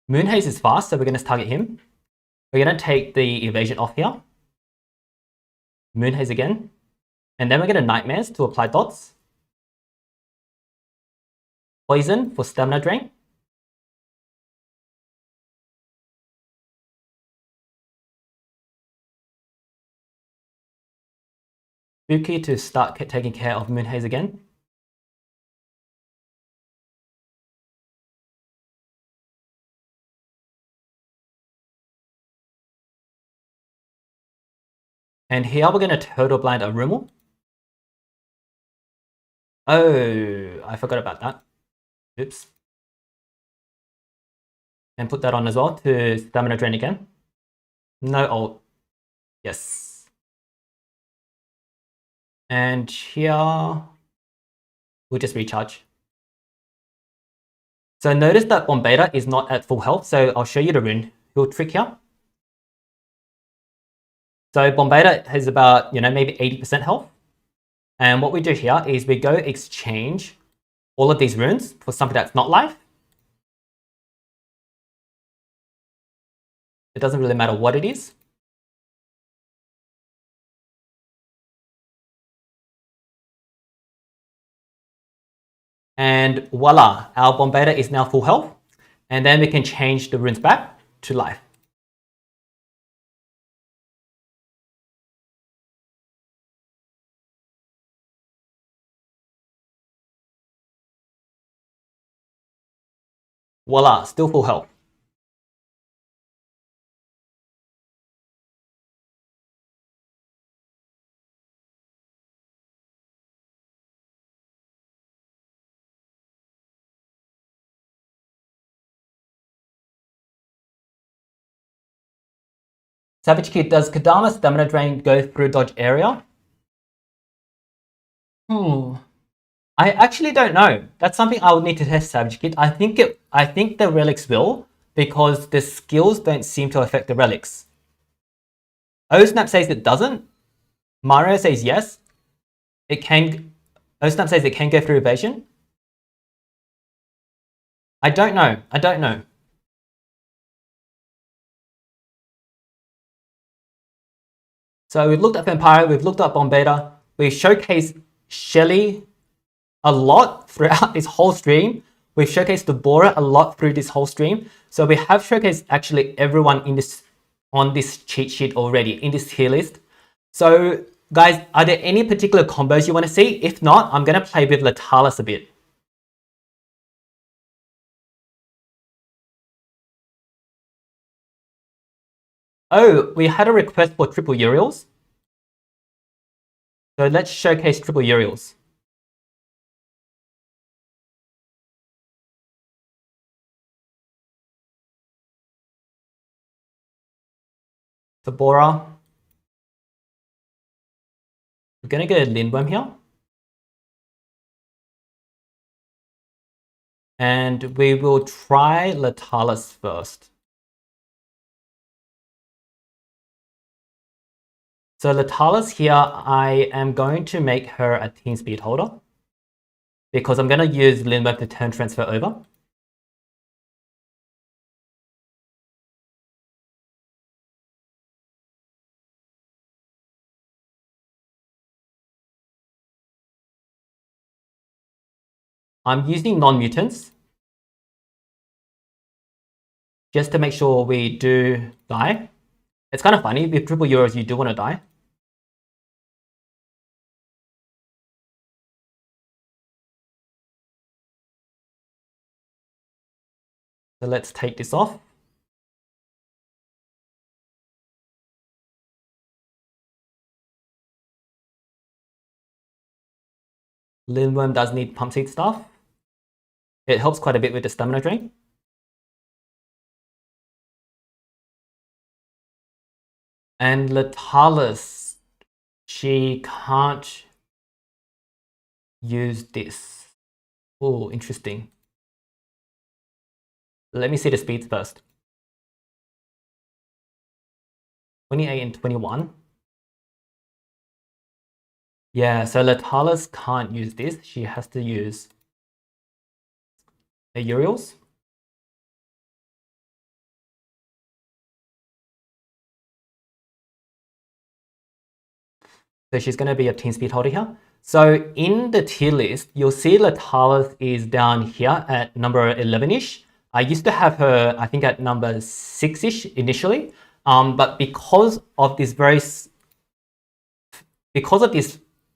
Speaker 1: Moonhaze is fast, so we're going to target him. We're going to take the evasion off here. Moonhaze again. And then we're going to Nightmares to apply dots. Poison for stamina drain. Spooky to start taking care of Moonhaze again. And here we're going to Total Blind Arumal. Oh, I forgot about that. Oops. And put that on as well to stamina drain again. No ult. Yes. And here we'll just recharge. So notice that Bombeta is not at full health, so I'll show you the rune heal trick here. So Bombeta has about, maybe 80% health. And what we do here is we go exchange all of these runes for something that's not life. It doesn't really matter what it is. And voila, our Bombeta is now full health. And then we can change the runes back to life. Voila, still full health. Savage Kid, does Kadama stamina drain go through dodge area? I actually don't know. That's something I would need to test, Savage Kid. I think the relics will, because the skills don't seem to affect the relics. Osnap says it doesn't. Mario says yes. It can. Osnap says it can go through evasion. I don't know. I don't know. So we've looked at Vampire, we've looked at Bombeta, we've showcased Shelly a lot throughout this whole stream. We've showcased Deborah a lot through this whole stream. So we have showcased actually everyone on this cheat sheet already, in this tier list. So guys, are there any particular combos you want to see? If not, I'm going to play with Latalis a bit. Oh, we had a request for triple Uriels. So let's showcase triple Uriels. Sabora. We're going to go Lindworm here. And we will try Latalis first. So Latalis here, I am going to make her a team speed holder because I'm going to use Lindworm to turn transfer over. I'm using non-mutants just to make sure we do die. It's kind of funny, with triple Euros you do want to die. So let's take this off. Lindworm does need pump seed stuff. It helps quite a bit with the stamina drain. And Latalis, she can't use this. Oh, interesting. Let me see the speeds first. 28 and 21. Yeah, so Latalis can't use this. She has to use the Uriels. So she's going to be a team speed holder here. So in the tier list, you'll see Latalis is down here at number 11-ish. I used to have her, I think, at number 6-ish initially. But because of this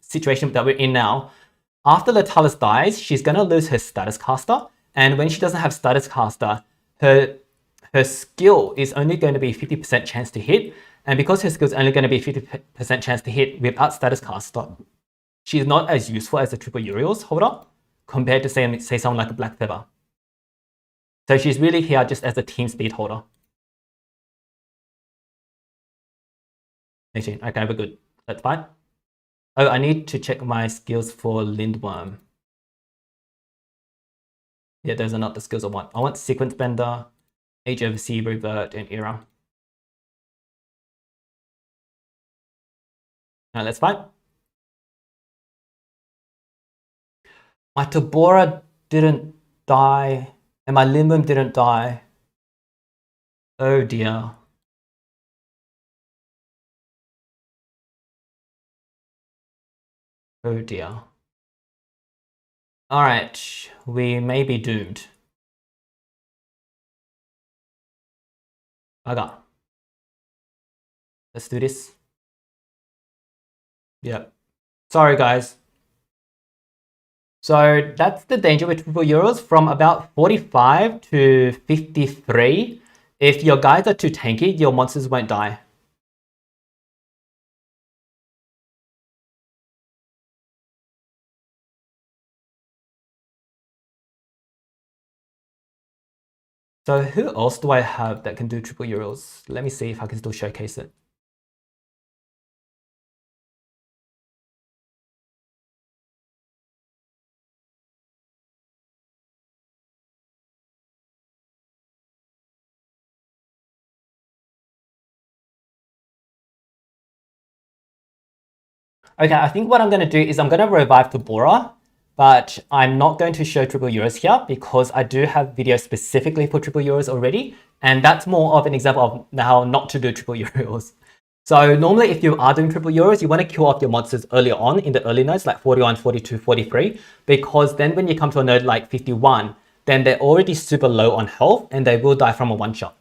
Speaker 1: situation that we're in now, after Latalis dies, she's going to lose her status caster. And when she doesn't have status caster, her skill is only going to be 50% chance to hit. And because her skill is only going to be 50% chance to hit without status caster, she's not as useful as a triple Uriels holder compared to say someone like a Black Feather. So she's really here just as a team speed holder. Okay, we're good. That's fine. Oh, I need to check my skills for Lindworm. Yeah, those are not the skills I want. I want Sequence Bender, Age Oversee, Revert, and Era. Now let's fight. My Tabora didn't die, and my Limbum didn't die. Oh dear. Oh dear. Alright, we may be doomed. Okay. Let's do this. Yep. Sorry guys. So that's the danger with triple euros from about 45 to 53. If your guys are too tanky, your monsters won't die. So who else do I have that can do triple euros? Let me see if I can still showcase it. Okay, I think what I'm going to do is I'm going to revive Tabora, but I'm not going to show triple euros here because I do have videos specifically for triple euros already, and that's more of an example of how not to do triple euros. So normally if you are doing triple euros, you want to kill off your monsters earlier on in the early nodes like 41, 42, 43, because then when you come to a node like 51, then they're already super low on health and they will die from a one-shot.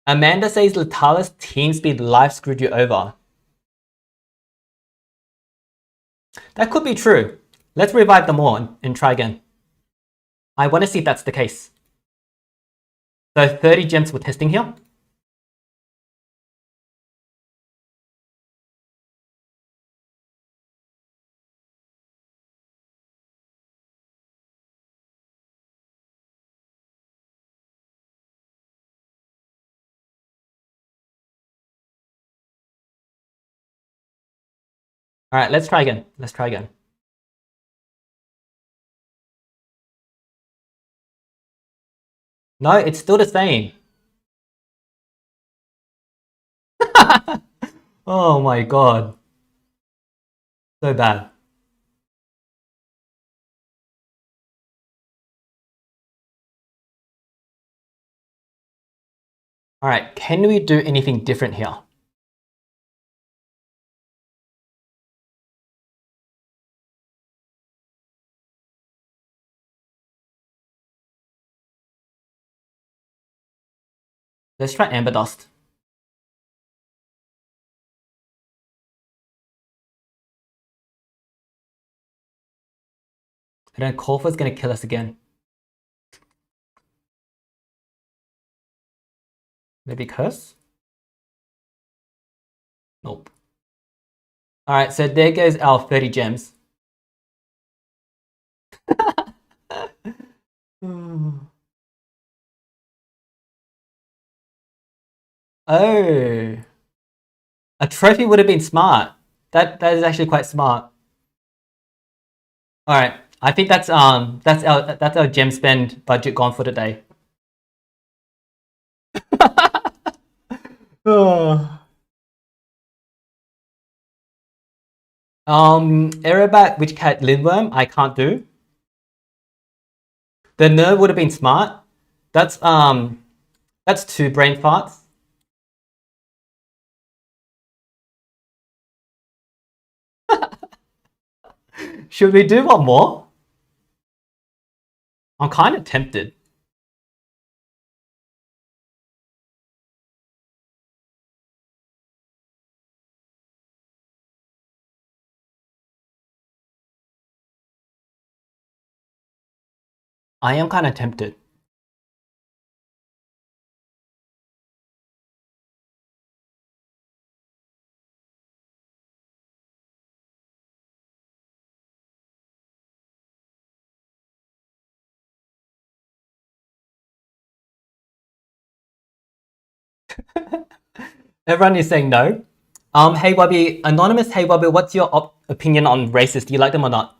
Speaker 1: Amanda says Letalis team speed life screwed you over. That could be true. Let's revive them all and try again. I want to see if that's the case. So 30 gems for testing here. All right, let's try again. Let's try again. No, it's still the same. Oh my god. So bad. All right, can we do anything different here? Let's try Amber Dust. And then Corfa's gonna kill us again. Maybe Curse? Nope. All right, so there goes our 30 gems. Oh, a trophy would have been smart. That is actually quite smart. All right, I think that's our gem spend budget gone for today. Aerobat, Witch Cat, Lindworm, I can't do. The nerve would have been smart. That's two brain farts. Should we do one more? I'm kind of tempted. I am kind of tempted. Everyone is saying no. Hey Wubby, anonymous. Hey Wubby, what's your opinion on races? Do you like them or not?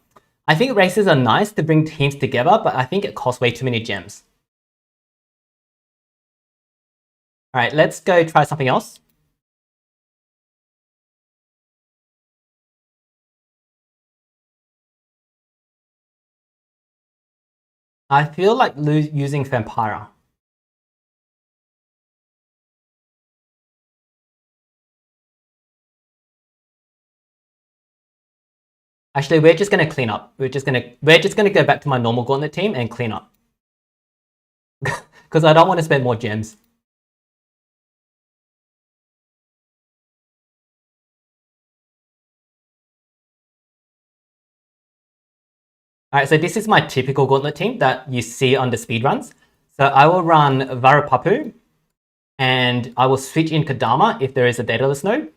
Speaker 1: I think races are nice to bring teams together, but I think it costs way too many gems. All right, let's go try something else. I feel like using Vampira. Actually, we're just gonna clean up. We're just gonna go back to my normal Gauntlet team and clean up. Because I don't want to spend more gems. Alright, so this is my typical Gauntlet team that you see on the speedruns. So I will run Varapapu, and I will switch in Kadama if there is a Daedalus node.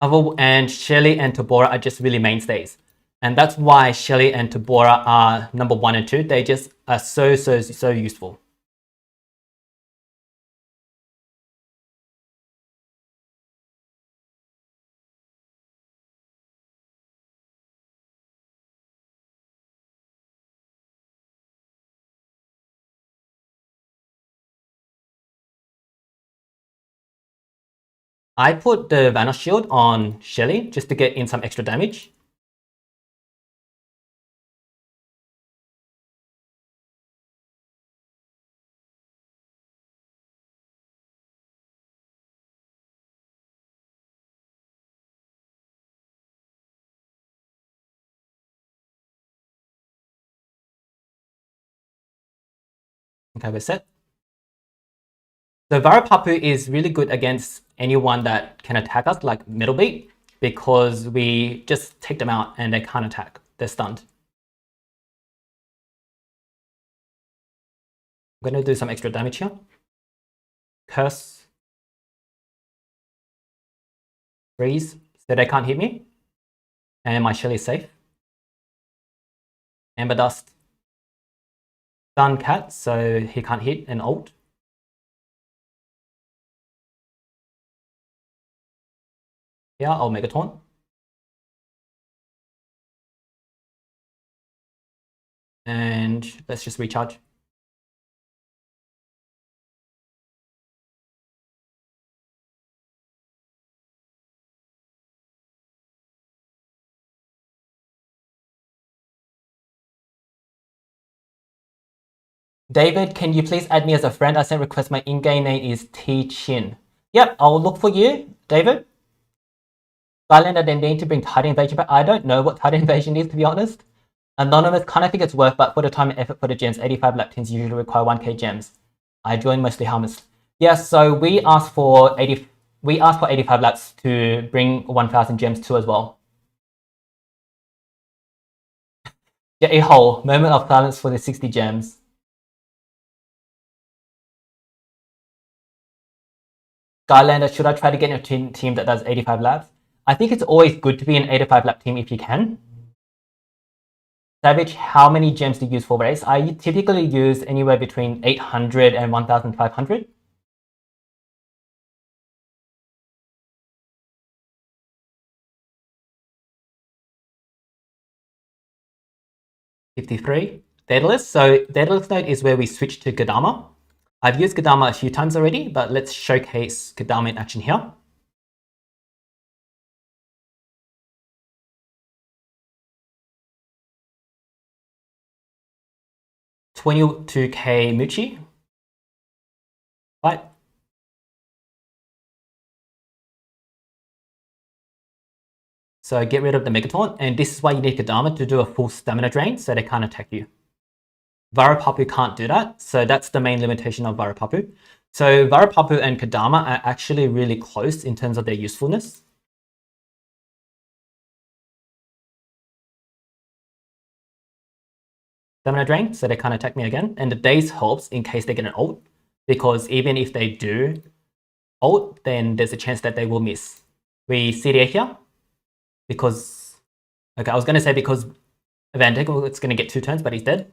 Speaker 1: And Shelly and Tabora are just really mainstays. And that's why Shelly and Tabora are number 1 and 2. They just are so useful. I put the Vanish Shield on Shelly just to get in some extra damage. Okay, we're set. So Varapapu is really good against anyone that can attack us, like Metal Beat, because we just take them out and they can't attack. They're stunned. I'm going to do some extra damage here. Curse. Freeze, so they can't hit me. And my Shelly is safe. Amber Dust. Stun Cat, so he can't hit and ult. Yeah, I'll Mega Taunt. And let's just recharge. David, can you please add me as a friend? I sent request. My in-game name is T Chin. Yep, I'll look for you, David. Skylander, they need to bring Titan Invasion back. I don't know what Titan Invasion is, to be honest. Anonymous, kind of think it's worth, but for the time and effort for the gems, 85 lap teams usually require 1k gems. I join mostly helmets. Yeah, so we asked for 85 laps to bring 1000 gems too as well. Yeah, a whole moment of silence for the 60 gems. Skylander, should I try to get a team that does 85 laps? I think it's always good to be an 85 lap team if you can. Savage, how many gems do you use for race? I typically use anywhere between 800 and 1500. $53. Daedalus. So Daedalus node is where we switch to Kadama. I've used Kadama a few times already, but let's showcase Kadama in action here. $22k Muchi. Right. So get rid of the Mega Taunt, and this is why you need Kadama to do a full stamina drain so they can't attack you. Varapapu can't do that, so that's the main limitation of Varapapu. So Varapapu and Kadama are actually really close in terms of their usefulness. Stamina drain, so they can't attack me again. And the daze helps in case they get an ult, because even if they do ult, then there's a chance that they will miss. We CDA here, because... Okay, I was going to say because Vandekel it's going to get 2 turns, but he's dead.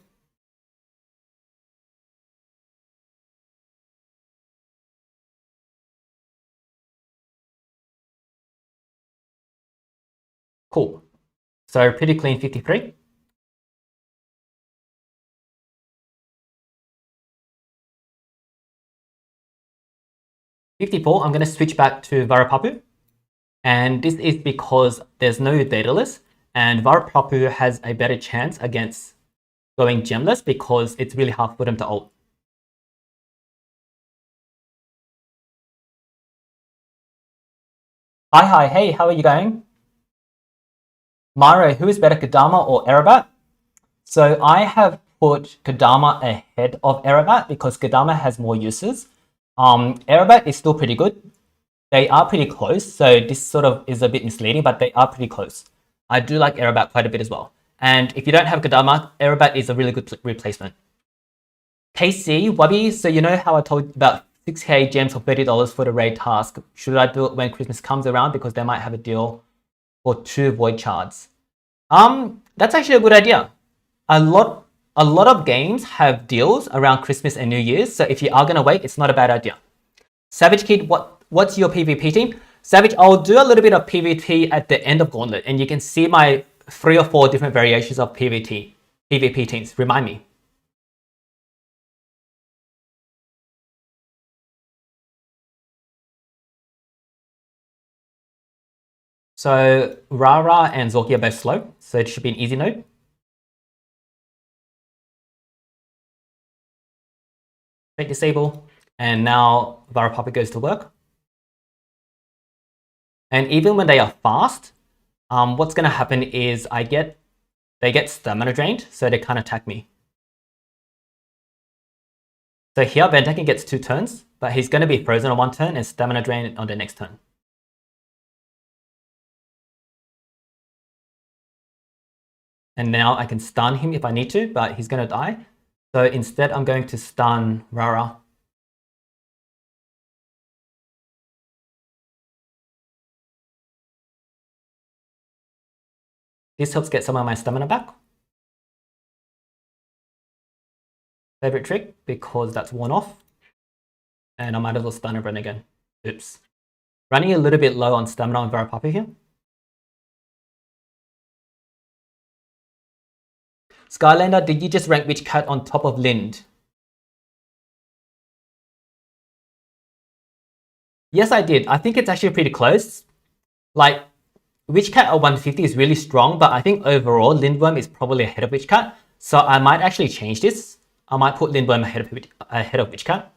Speaker 1: Cool. So pretty clean 53. $54, I'm going to switch back to Varapapu. And this is because there's no dataless, and Varapapu has a better chance against going gemless because it's really hard for them to ult. Hi, hey, how are you going? Maro, who is better, Kadama or Erabat? So I have put Kadama ahead of Erabat because Kadama has more uses. Erabat is still pretty good. They are pretty close, so this sort of is a bit misleading, but they are pretty close. I do like Erabat quite a bit as well. And if you don't have Kadama, Erabat is a really good replacement. KC, Wubby, so you know how I told you about 6k gems for $30 for the raid task. Should I do it when Christmas comes around because they might have a deal for 2 void shards? That's actually a good idea. A lot of games have deals around Christmas and New Year's, so if you are gonna wait, it's not a bad idea. Savage Kid, what's your PvP team? Savage, I'll do a little bit of PvP at the end of Gauntlet, and you can see my 3 or 4 different variations of PvP teams. Remind me. So Rara and Zorki are both slow, so it should be an easy node. Take disable, and now Varapapu goes to work. And even when they are fast, what's going to happen is they get stamina drained, so they can't attack me. So here, Venteki gets 2 turns, but he's going to be frozen on 1 turn and stamina drained on the next turn. And now I can stun him if I need to, but he's going to die. So instead, I'm going to stun Rara. This helps get some of my stamina back. Favorite trick, because that's worn off. And I might as well stun everyone again. Oops. Running a little bit low on stamina on Varapapu here. Skylander, did you just rank Witch Cat on top of Lind? Yes, I did. I think it's actually pretty close. Like, Witch Cat at 150 is really strong, but I think overall Lindworm is probably ahead of Witch Cat. So I might actually change this. I might put Lindworm ahead of Witch Cat.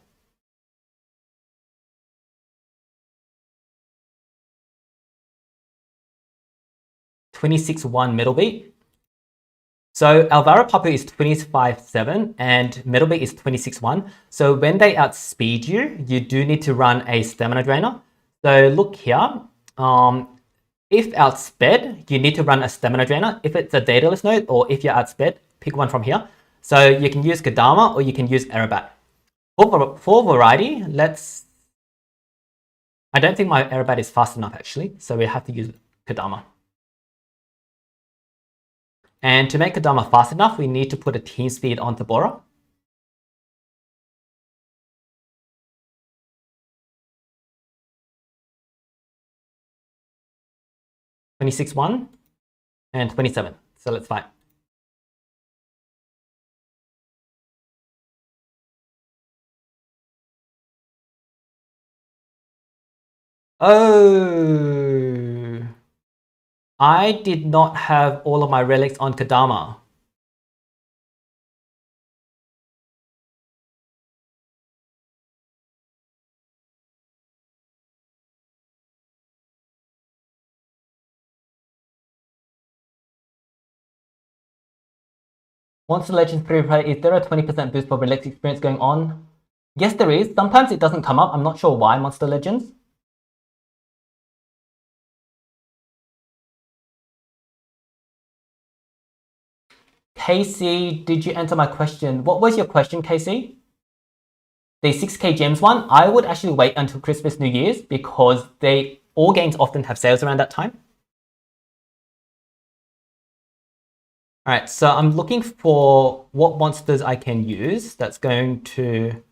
Speaker 1: (26.1) Metal Beat. So our Varapapu is 25.7 and Metalbeat is 26.1. So when they outspeed you, you do need to run a stamina drainer. So look here. If outsped, you need to run a stamina drainer. If it's a dataless node or if you're outsped, pick one from here. So you can use Kadama or you can use Erabat. For variety, I don't think my Erabat is fast enough actually, so we have to use Kadama. And to make Kadama fast enough, we need to put a team speed onto Bora. (26.1) and 27. So let's fight. Oh, I did not have all of my relics on Kadama. Monster Legends pre-play, is there a 20% boost for relics experience going on? Yes, there is. Sometimes it doesn't come up. I'm not sure why, Monster Legends. KC, did you answer my question? What was your question, KC? The 6k gems one, I would actually wait until Christmas, New Year's because all games often have sales around that time. All right, so I'm looking for what monsters I can use that's going to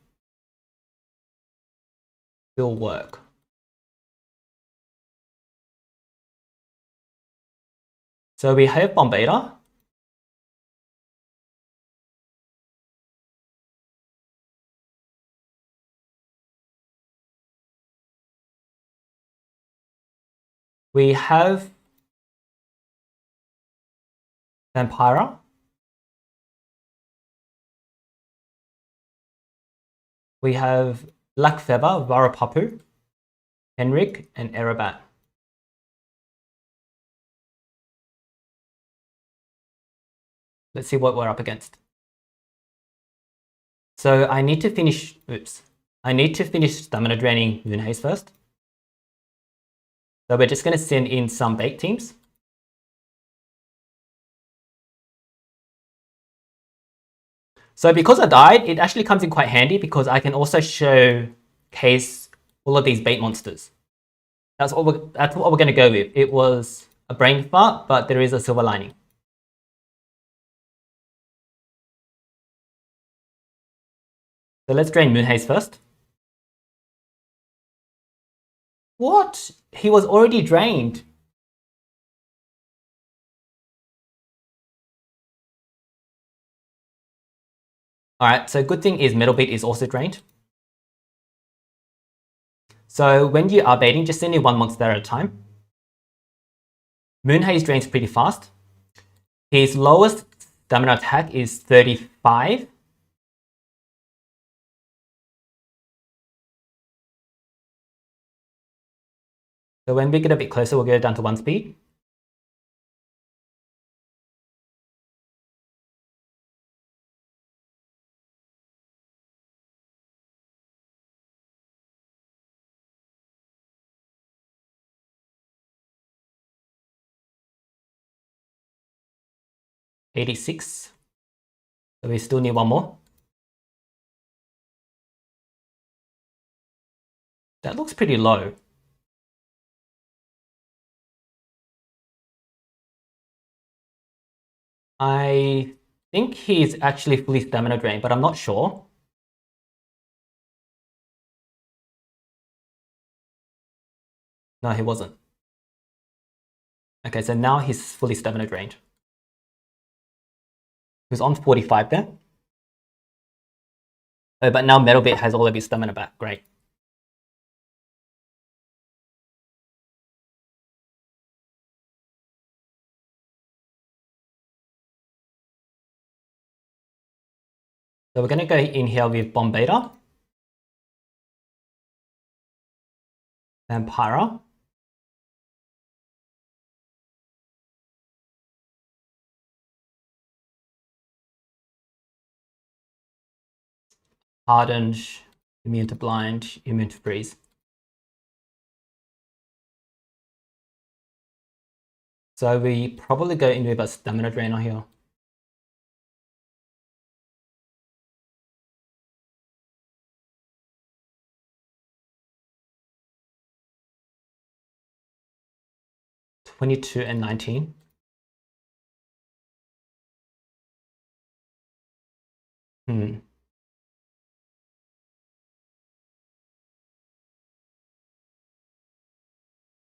Speaker 1: still work. So we have Bombeta. We have Vampira. We have Black Feather, Varapapu, Henrik, and Erebat. Let's see what we're up against. So I need to finish, I need to finish stamina draining Moonhaze first. So we're just going to send in some bait teams. So because I died, it actually comes in quite handy because I can also showcase all of these bait monsters. That's what we're going to go with. It was a brain fart, but there is a silver lining. So let's drain Moonhaze first. What? He was already drained. Alright, so good thing is Metal Beat is also drained. So when you are baiting, just send in one monster at a time. Moonhaze drains pretty fast. His lowest stamina attack is 35. So when we get a bit closer, we'll go down to 1 speed. $86. So we still need one more. That looks pretty low. I think he's actually fully stamina drained, but I'm not sure. No, he wasn't. Okay, so now he's fully stamina drained. He was on 45 there. Oh, but now Metal Bit has all of his stamina back. Great. So we're going to go in here with Bombeta, Vampira, Hardened, Immune to Blind, Immune to Freeze. So we probably go in with a stamina drainer here. $22 and $19.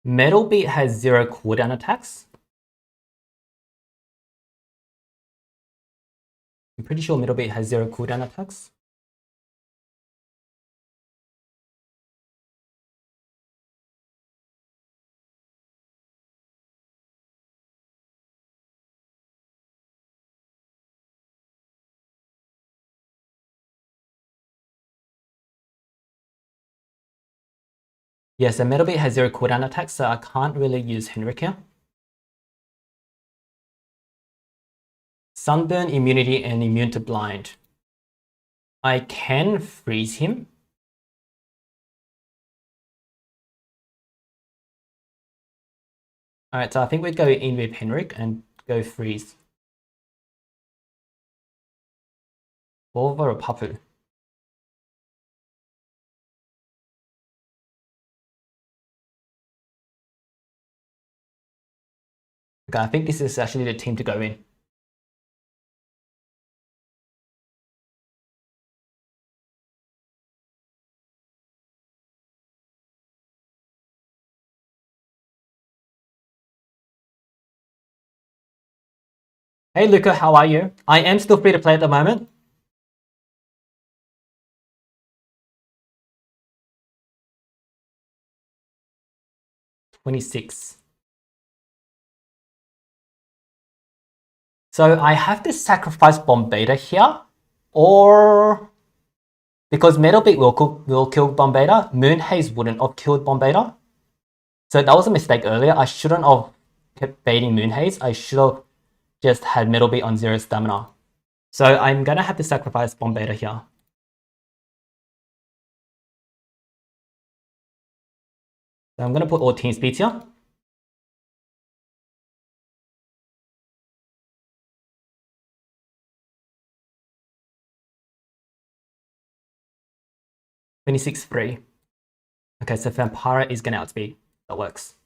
Speaker 1: Metal Beat has 0 cooldown attacks. I'm pretty sure Metal Beat has 0 cooldown attacks. Yes, and Metal Beat has 0 cooldown attacks, so I can't really use Henrik here. Sunburn, Immunity, and Immune to Blind. I can freeze him. Alright, so I think we'd go in with Henrik and go freeze. Volva or Papu? Okay, I think this is actually the team to go in. Hey Luca, how are you? I am still free to play at the moment. $26. So I have to sacrifice Bomb Beta here, or because Metal Beat will kill Bomb Beta, Moon Haze wouldn't have killed Bomb Beta. So that was a mistake earlier. I shouldn't have kept baiting Moon Haze. I should have just had Metal Beat on 0 stamina. So I'm gonna have to sacrifice Bomb Beta here. So I'm gonna put all team speeds here. $26 free. Okay, so Vampira is gonna outspeed. That works.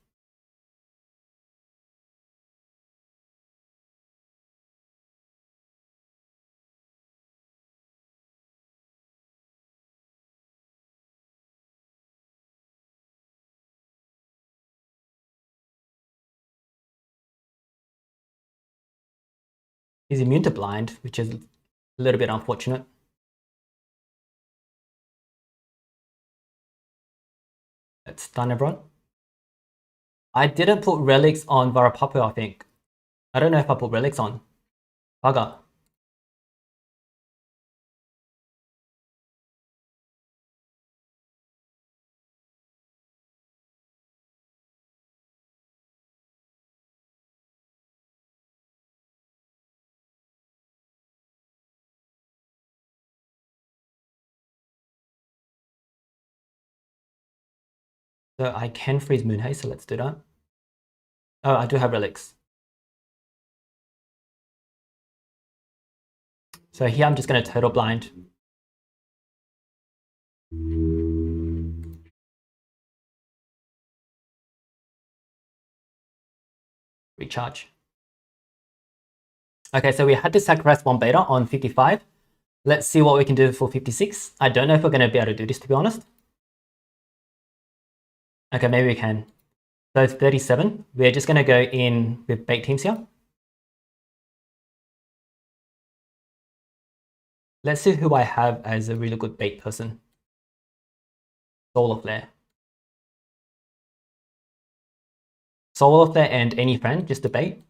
Speaker 1: He's immune to blind, which is a little bit unfortunate. Let's stun everyone. I didn't put relics on Varapapu, I think. I don't know if I put relics on. Bugger. So I can freeze Moon Haze, so let's do that. Oh, I do have relics. So here I'm just going to total blind. Recharge. Okay, so we had to sacrifice Bomb Beta on 55. Let's see what we can do for 56. I don't know if we're going to be able to do this, to be honest. Okay, maybe we can. So it's 37. We're just going to go in with bait teams here. Let's see who I have as a really good bait person. Solar Flare. Solar Flare and any friend, just a bait.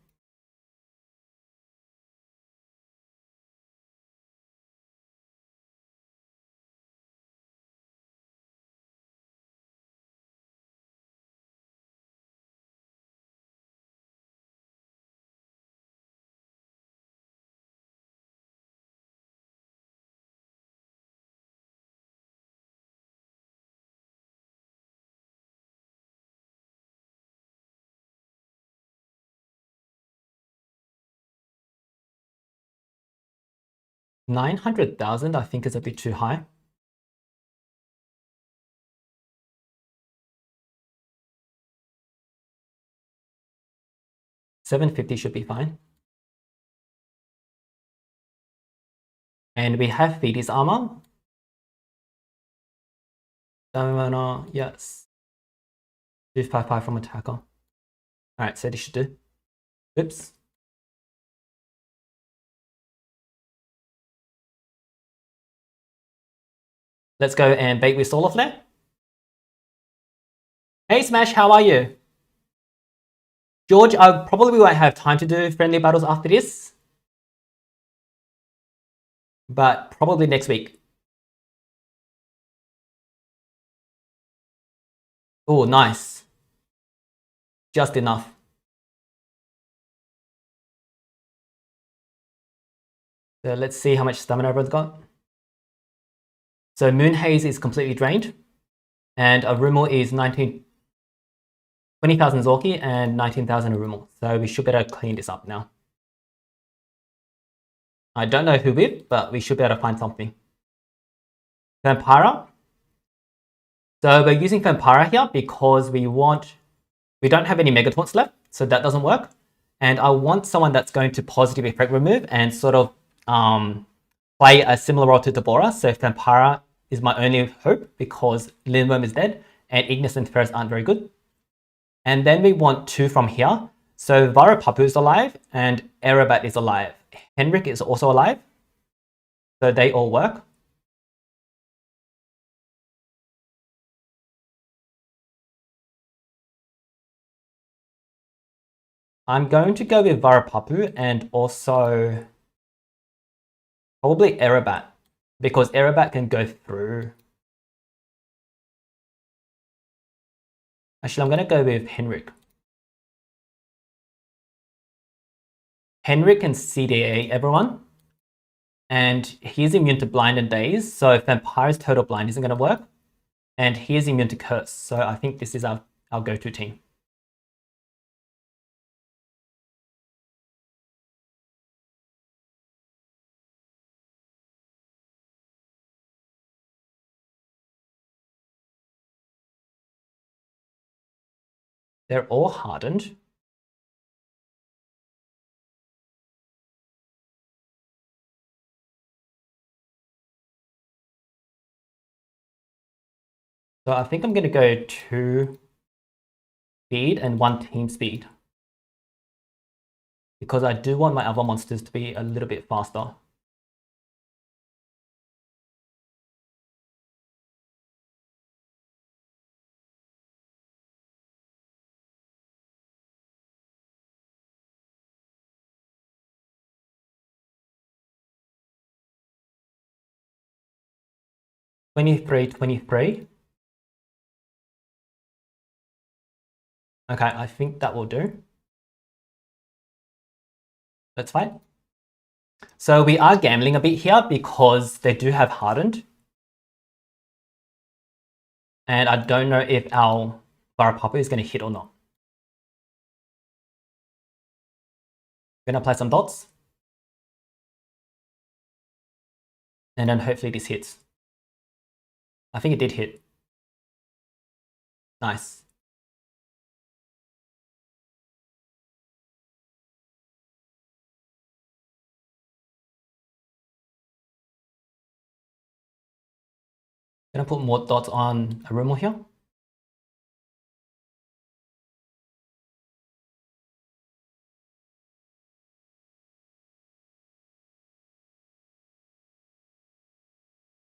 Speaker 1: $900,000 I think is a bit too high. $750 should be fine. And we have Feedy's armor. Stamina, yes. 255 from attacker. Alright, so this should do. Oops. Let's go and bait with Solar Flare. Hey Smash, how are you? George, I probably won't have time to do friendly battles after this. But probably next week. Oh, nice. Just enough. So let's see how much stamina everyone's got. So Moon Haze is completely drained. And Arumel is 20,000 Zorki and 19,000 Arumel. So we should better clean this up now. I don't know who with, but we should be able to find something. Vampira. So we're using Vampira here because we don't have any Megataunts left, so that doesn't work. And I want someone that's going to positive effect remove and sort of play a similar role to Deborah. So Vampira is my only hope because Lindworm is dead and Ignis and Ferris aren't very good. And then we want 2 from here. So Varapapu is alive and Erebat is alive. Henrik is also alive. So they all work. I'm going to go with Varapapu and also probably Erebat, because Erebat can go through. Actually, I'm going to go with Henrik. Henrik can CDA everyone, and he's immune to blind and daze, so Vampire's total blind isn't going to work, and he is immune to curse, so I think this is our go-to team. They're all hardened. So I think I'm going to go 2 speed and 1 team speed, because I do want my other monsters to be a little bit faster. $23, $23. Okay, I think that will do. That's fine. So we are gambling a bit here because they do have hardened. And I don't know if our Varapapu is going to hit or not. I'm going to apply some dots. And then hopefully this hits. I think it did hit. Nice. I'm going to put more dots on a rumor here.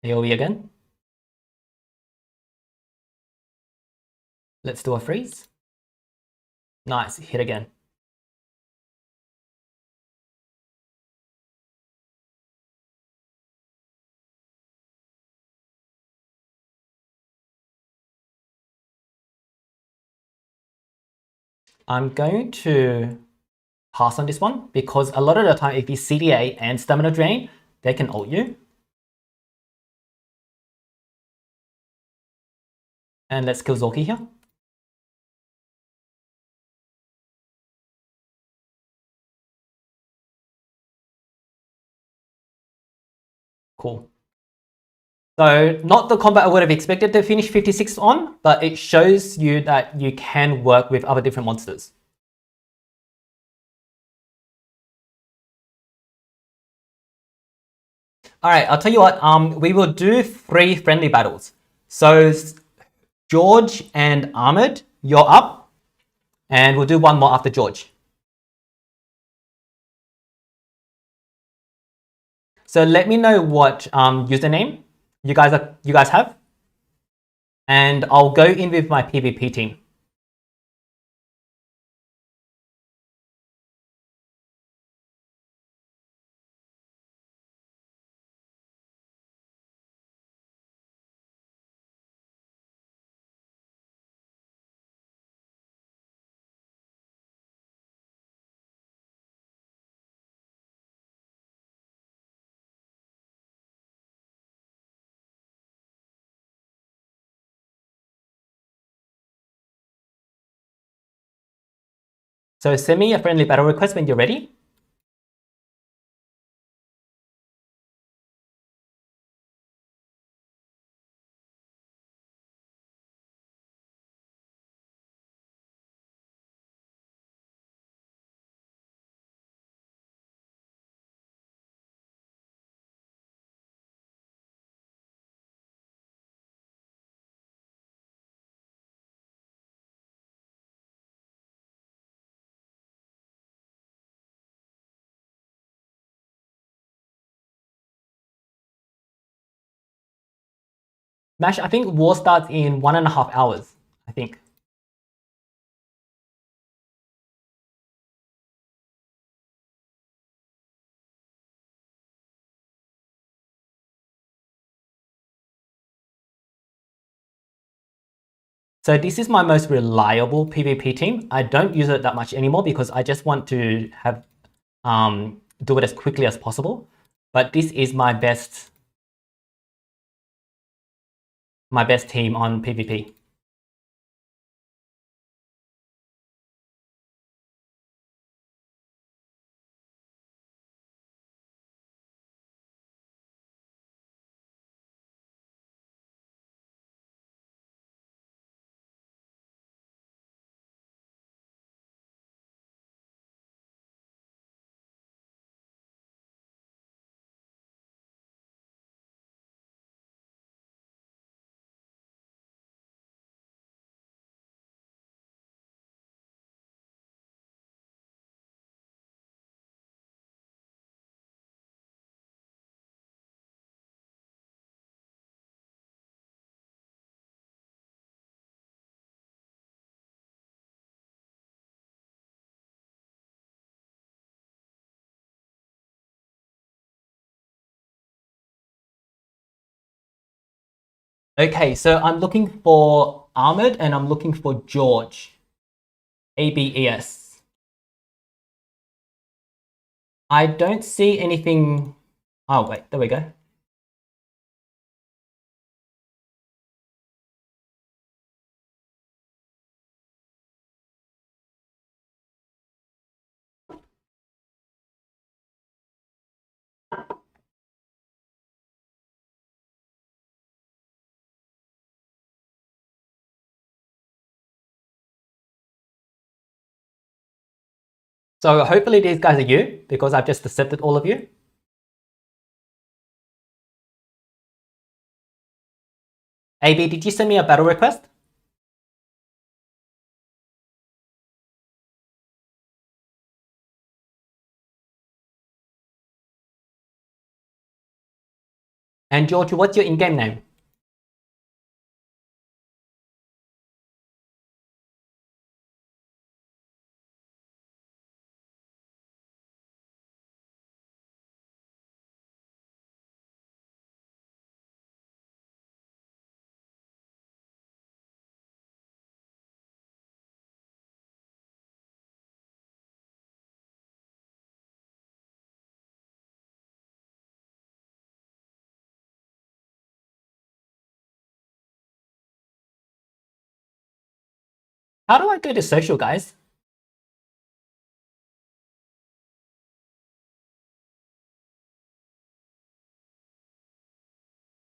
Speaker 1: AoE again. Let's do a freeze. Nice, hit again. I'm going to pass on this one because a lot of the time if you CDA and stamina drain, they can ult you. And let's kill Zorki here. Cool. So not the combat I would have expected to finish 56 on, but it shows you that you can work with other different monsters. All right, I'll tell you what, we will do 3 friendly battles. So George and Ahmed, you're up, and we'll do 1 more after George. So let me know what username you guys have, and I'll go in with my PvP team. So send me a friendly battle request when you're ready. Smash, I think war starts in 1.5 hours, I think. So this is my most reliable PvP team. I don't use it that much anymore because I just want to have do it as quickly as possible. But this is my best team on PvP. Okay, so I'm looking for Armored and I'm looking for George. ABES. I don't see anything. Oh, wait, there we go. So hopefully these guys are you because I've just accepted all of you. AB, did you send me a battle request? And George, what's your in-game name? How do I go to social, guys?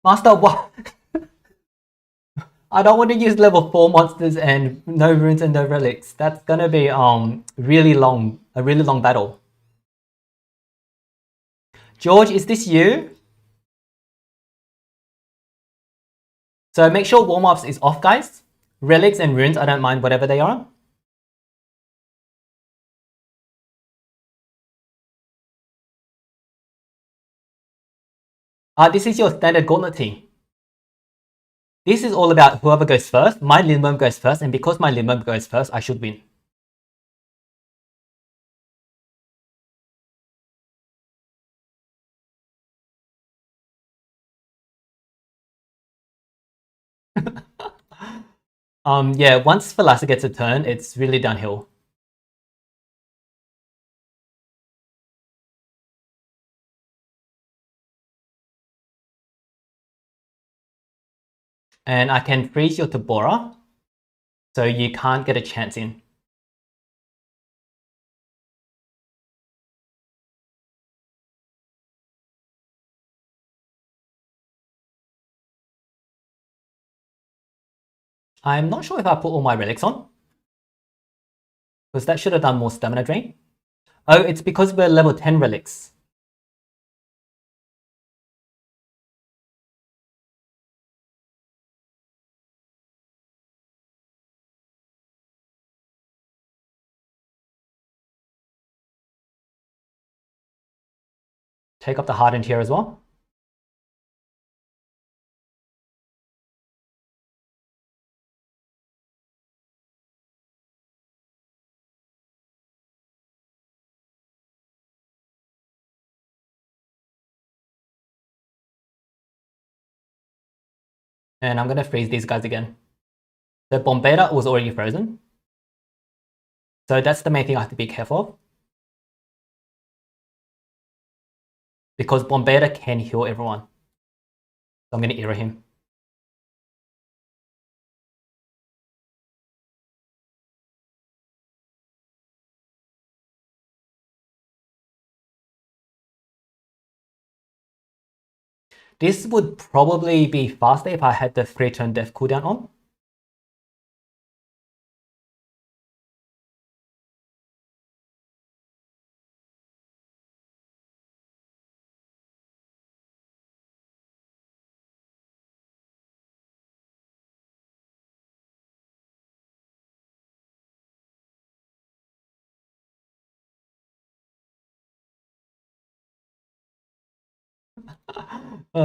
Speaker 1: Master, what? I don't want to use level 4 monsters and no runes and no relics. That's gonna be a really long battle. George, is this you? So make sure warm-ups is off, guys. Relics and runes, I don't mind whatever they are. This is your standard Gauntlet team. This is all about whoever goes first. My Limbo goes first, and because my Limbo goes first, I should win. Yeah, once Thalassa gets a turn, it's really downhill. And I can freeze your Tabora, so you can't get a chance in. I'm not sure if I put all my relics on, because that should have done more stamina drain. Oh, it's because we're level 10 relics. Take up the hardened here as well. And I'm going to freeze these guys again. The Bombeta was already frozen. So that's the main thing I have to be careful of. Because Bombeta can heal everyone. So I'm going to error him. This would probably be faster if I had the 3-turn death cooldown on.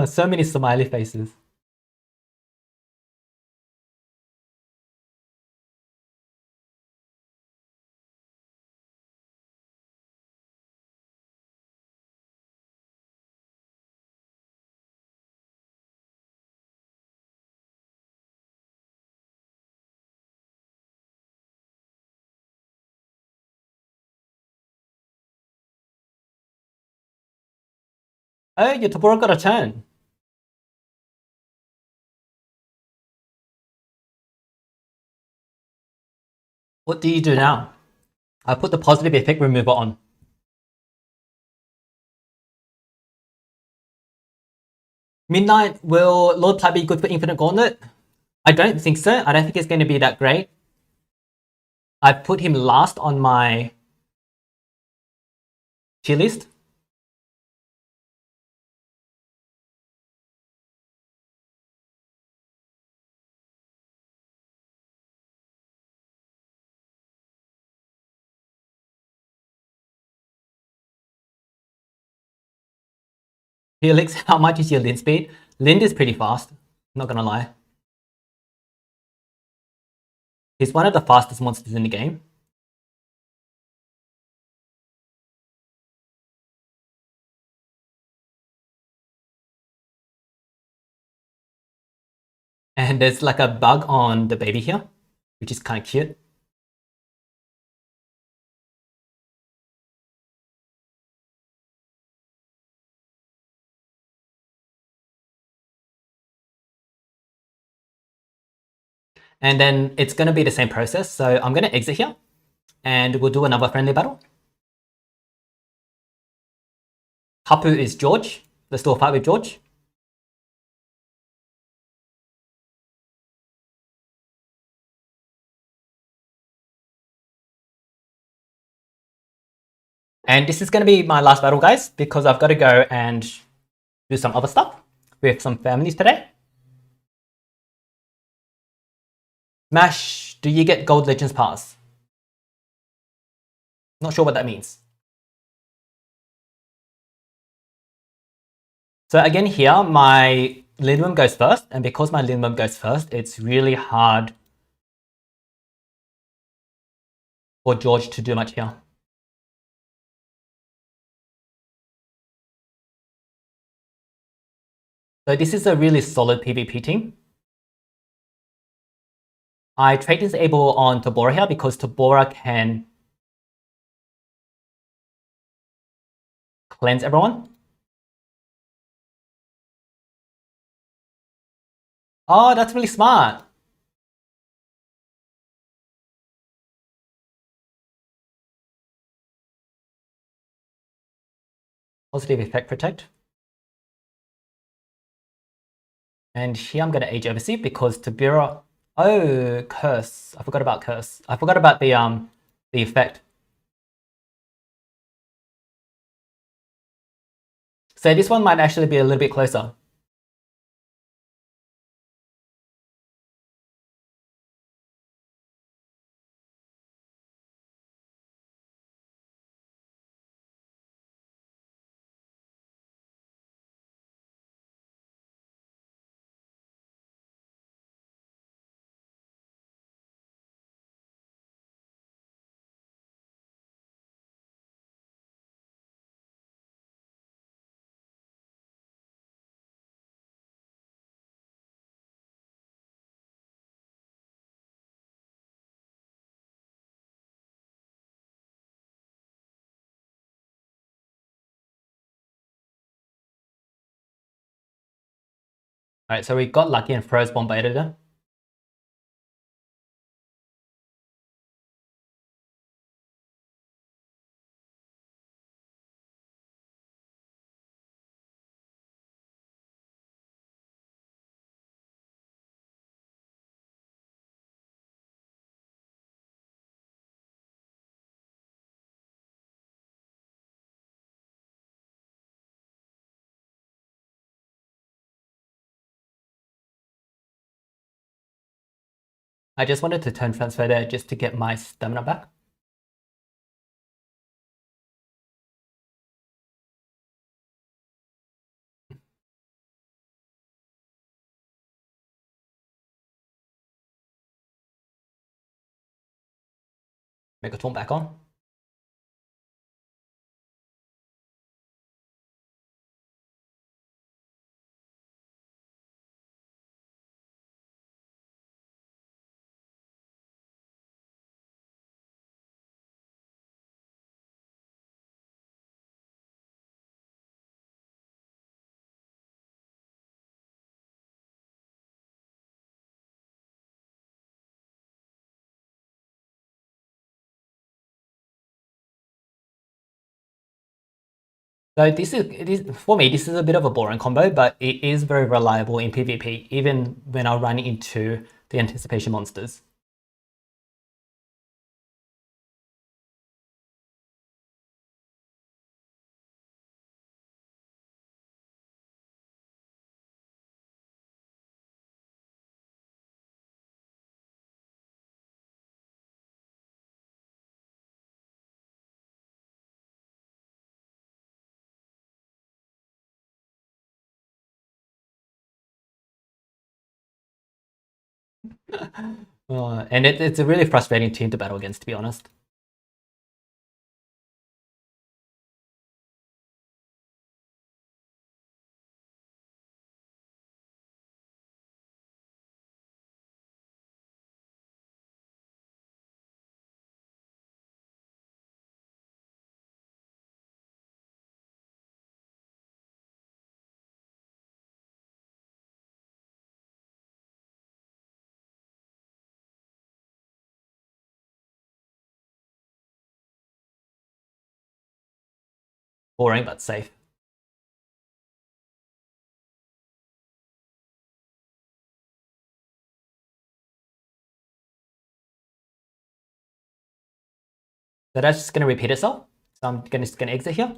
Speaker 1: So many smiley faces. Oh, your Tabora got a turn. What do you do now? I put the positive effect remover on. Midnight, will Lord Plat be good for Infinite Gauntlet? I don't think so. I don't think it's going to be that great. I put him last on my tier list. Helix, how much is your Lind speed? Lind is pretty fast, not gonna lie. He's one of the fastest monsters in the game. And there's like a bug on the baby here, which is kind of cute. And then it's gonna be the same process. So I'm gonna exit here and we'll do another friendly battle. Hapu is George. Let's do a fight with George. And this is going to be my last battle, guys, because I've got to go and do some other stuff with some families today. Mash, do you get Gold Legends Pass? Not sure what that means. So again here, my Lindworm goes first, and because my Lindworm goes first, it's really hard for George to do much here. So this is a really solid PvP team. I trait disable on Tabora here because Tabora can cleanse everyone. Oh, that's really smart. Positive effect protect. And here I'm going to Age Oversee because Tabora... Oh, Curse. I forgot about Curse. I forgot about the effect. So this one might actually be a little bit closer. All right, so we got lucky and froze Bomb Editor. I just wanted to turn transfer there just to get my stamina back. Megaton back on. So for me, this is a bit of a boring combo, but it is very reliable in PvP, even when I run into the anticipation monsters. And it's a really frustrating team to battle against, to be honest. Boring, but safe. So that's just going to repeat itself. So I'm just going to exit here.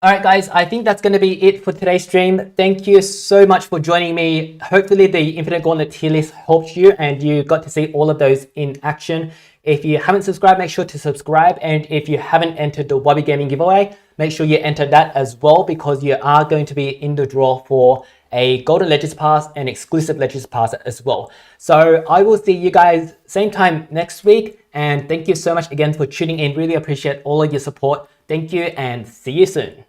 Speaker 1: All right, guys, I think that's going to be it for today's stream. Thank you so much for joining me. Hopefully the Infinite Gauntlet tier list helped you and you got to see all of those in action. If you haven't subscribed, make sure to subscribe. And if you haven't entered the Wubby Gaming giveaway, make sure you enter that as well, because you are going to be in the draw for a Golden Legends Pass and exclusive Legends Pass as well. So I will see you guys same time next week. And thank you so much again for tuning in. Really appreciate all of your support. Thank you and see you soon.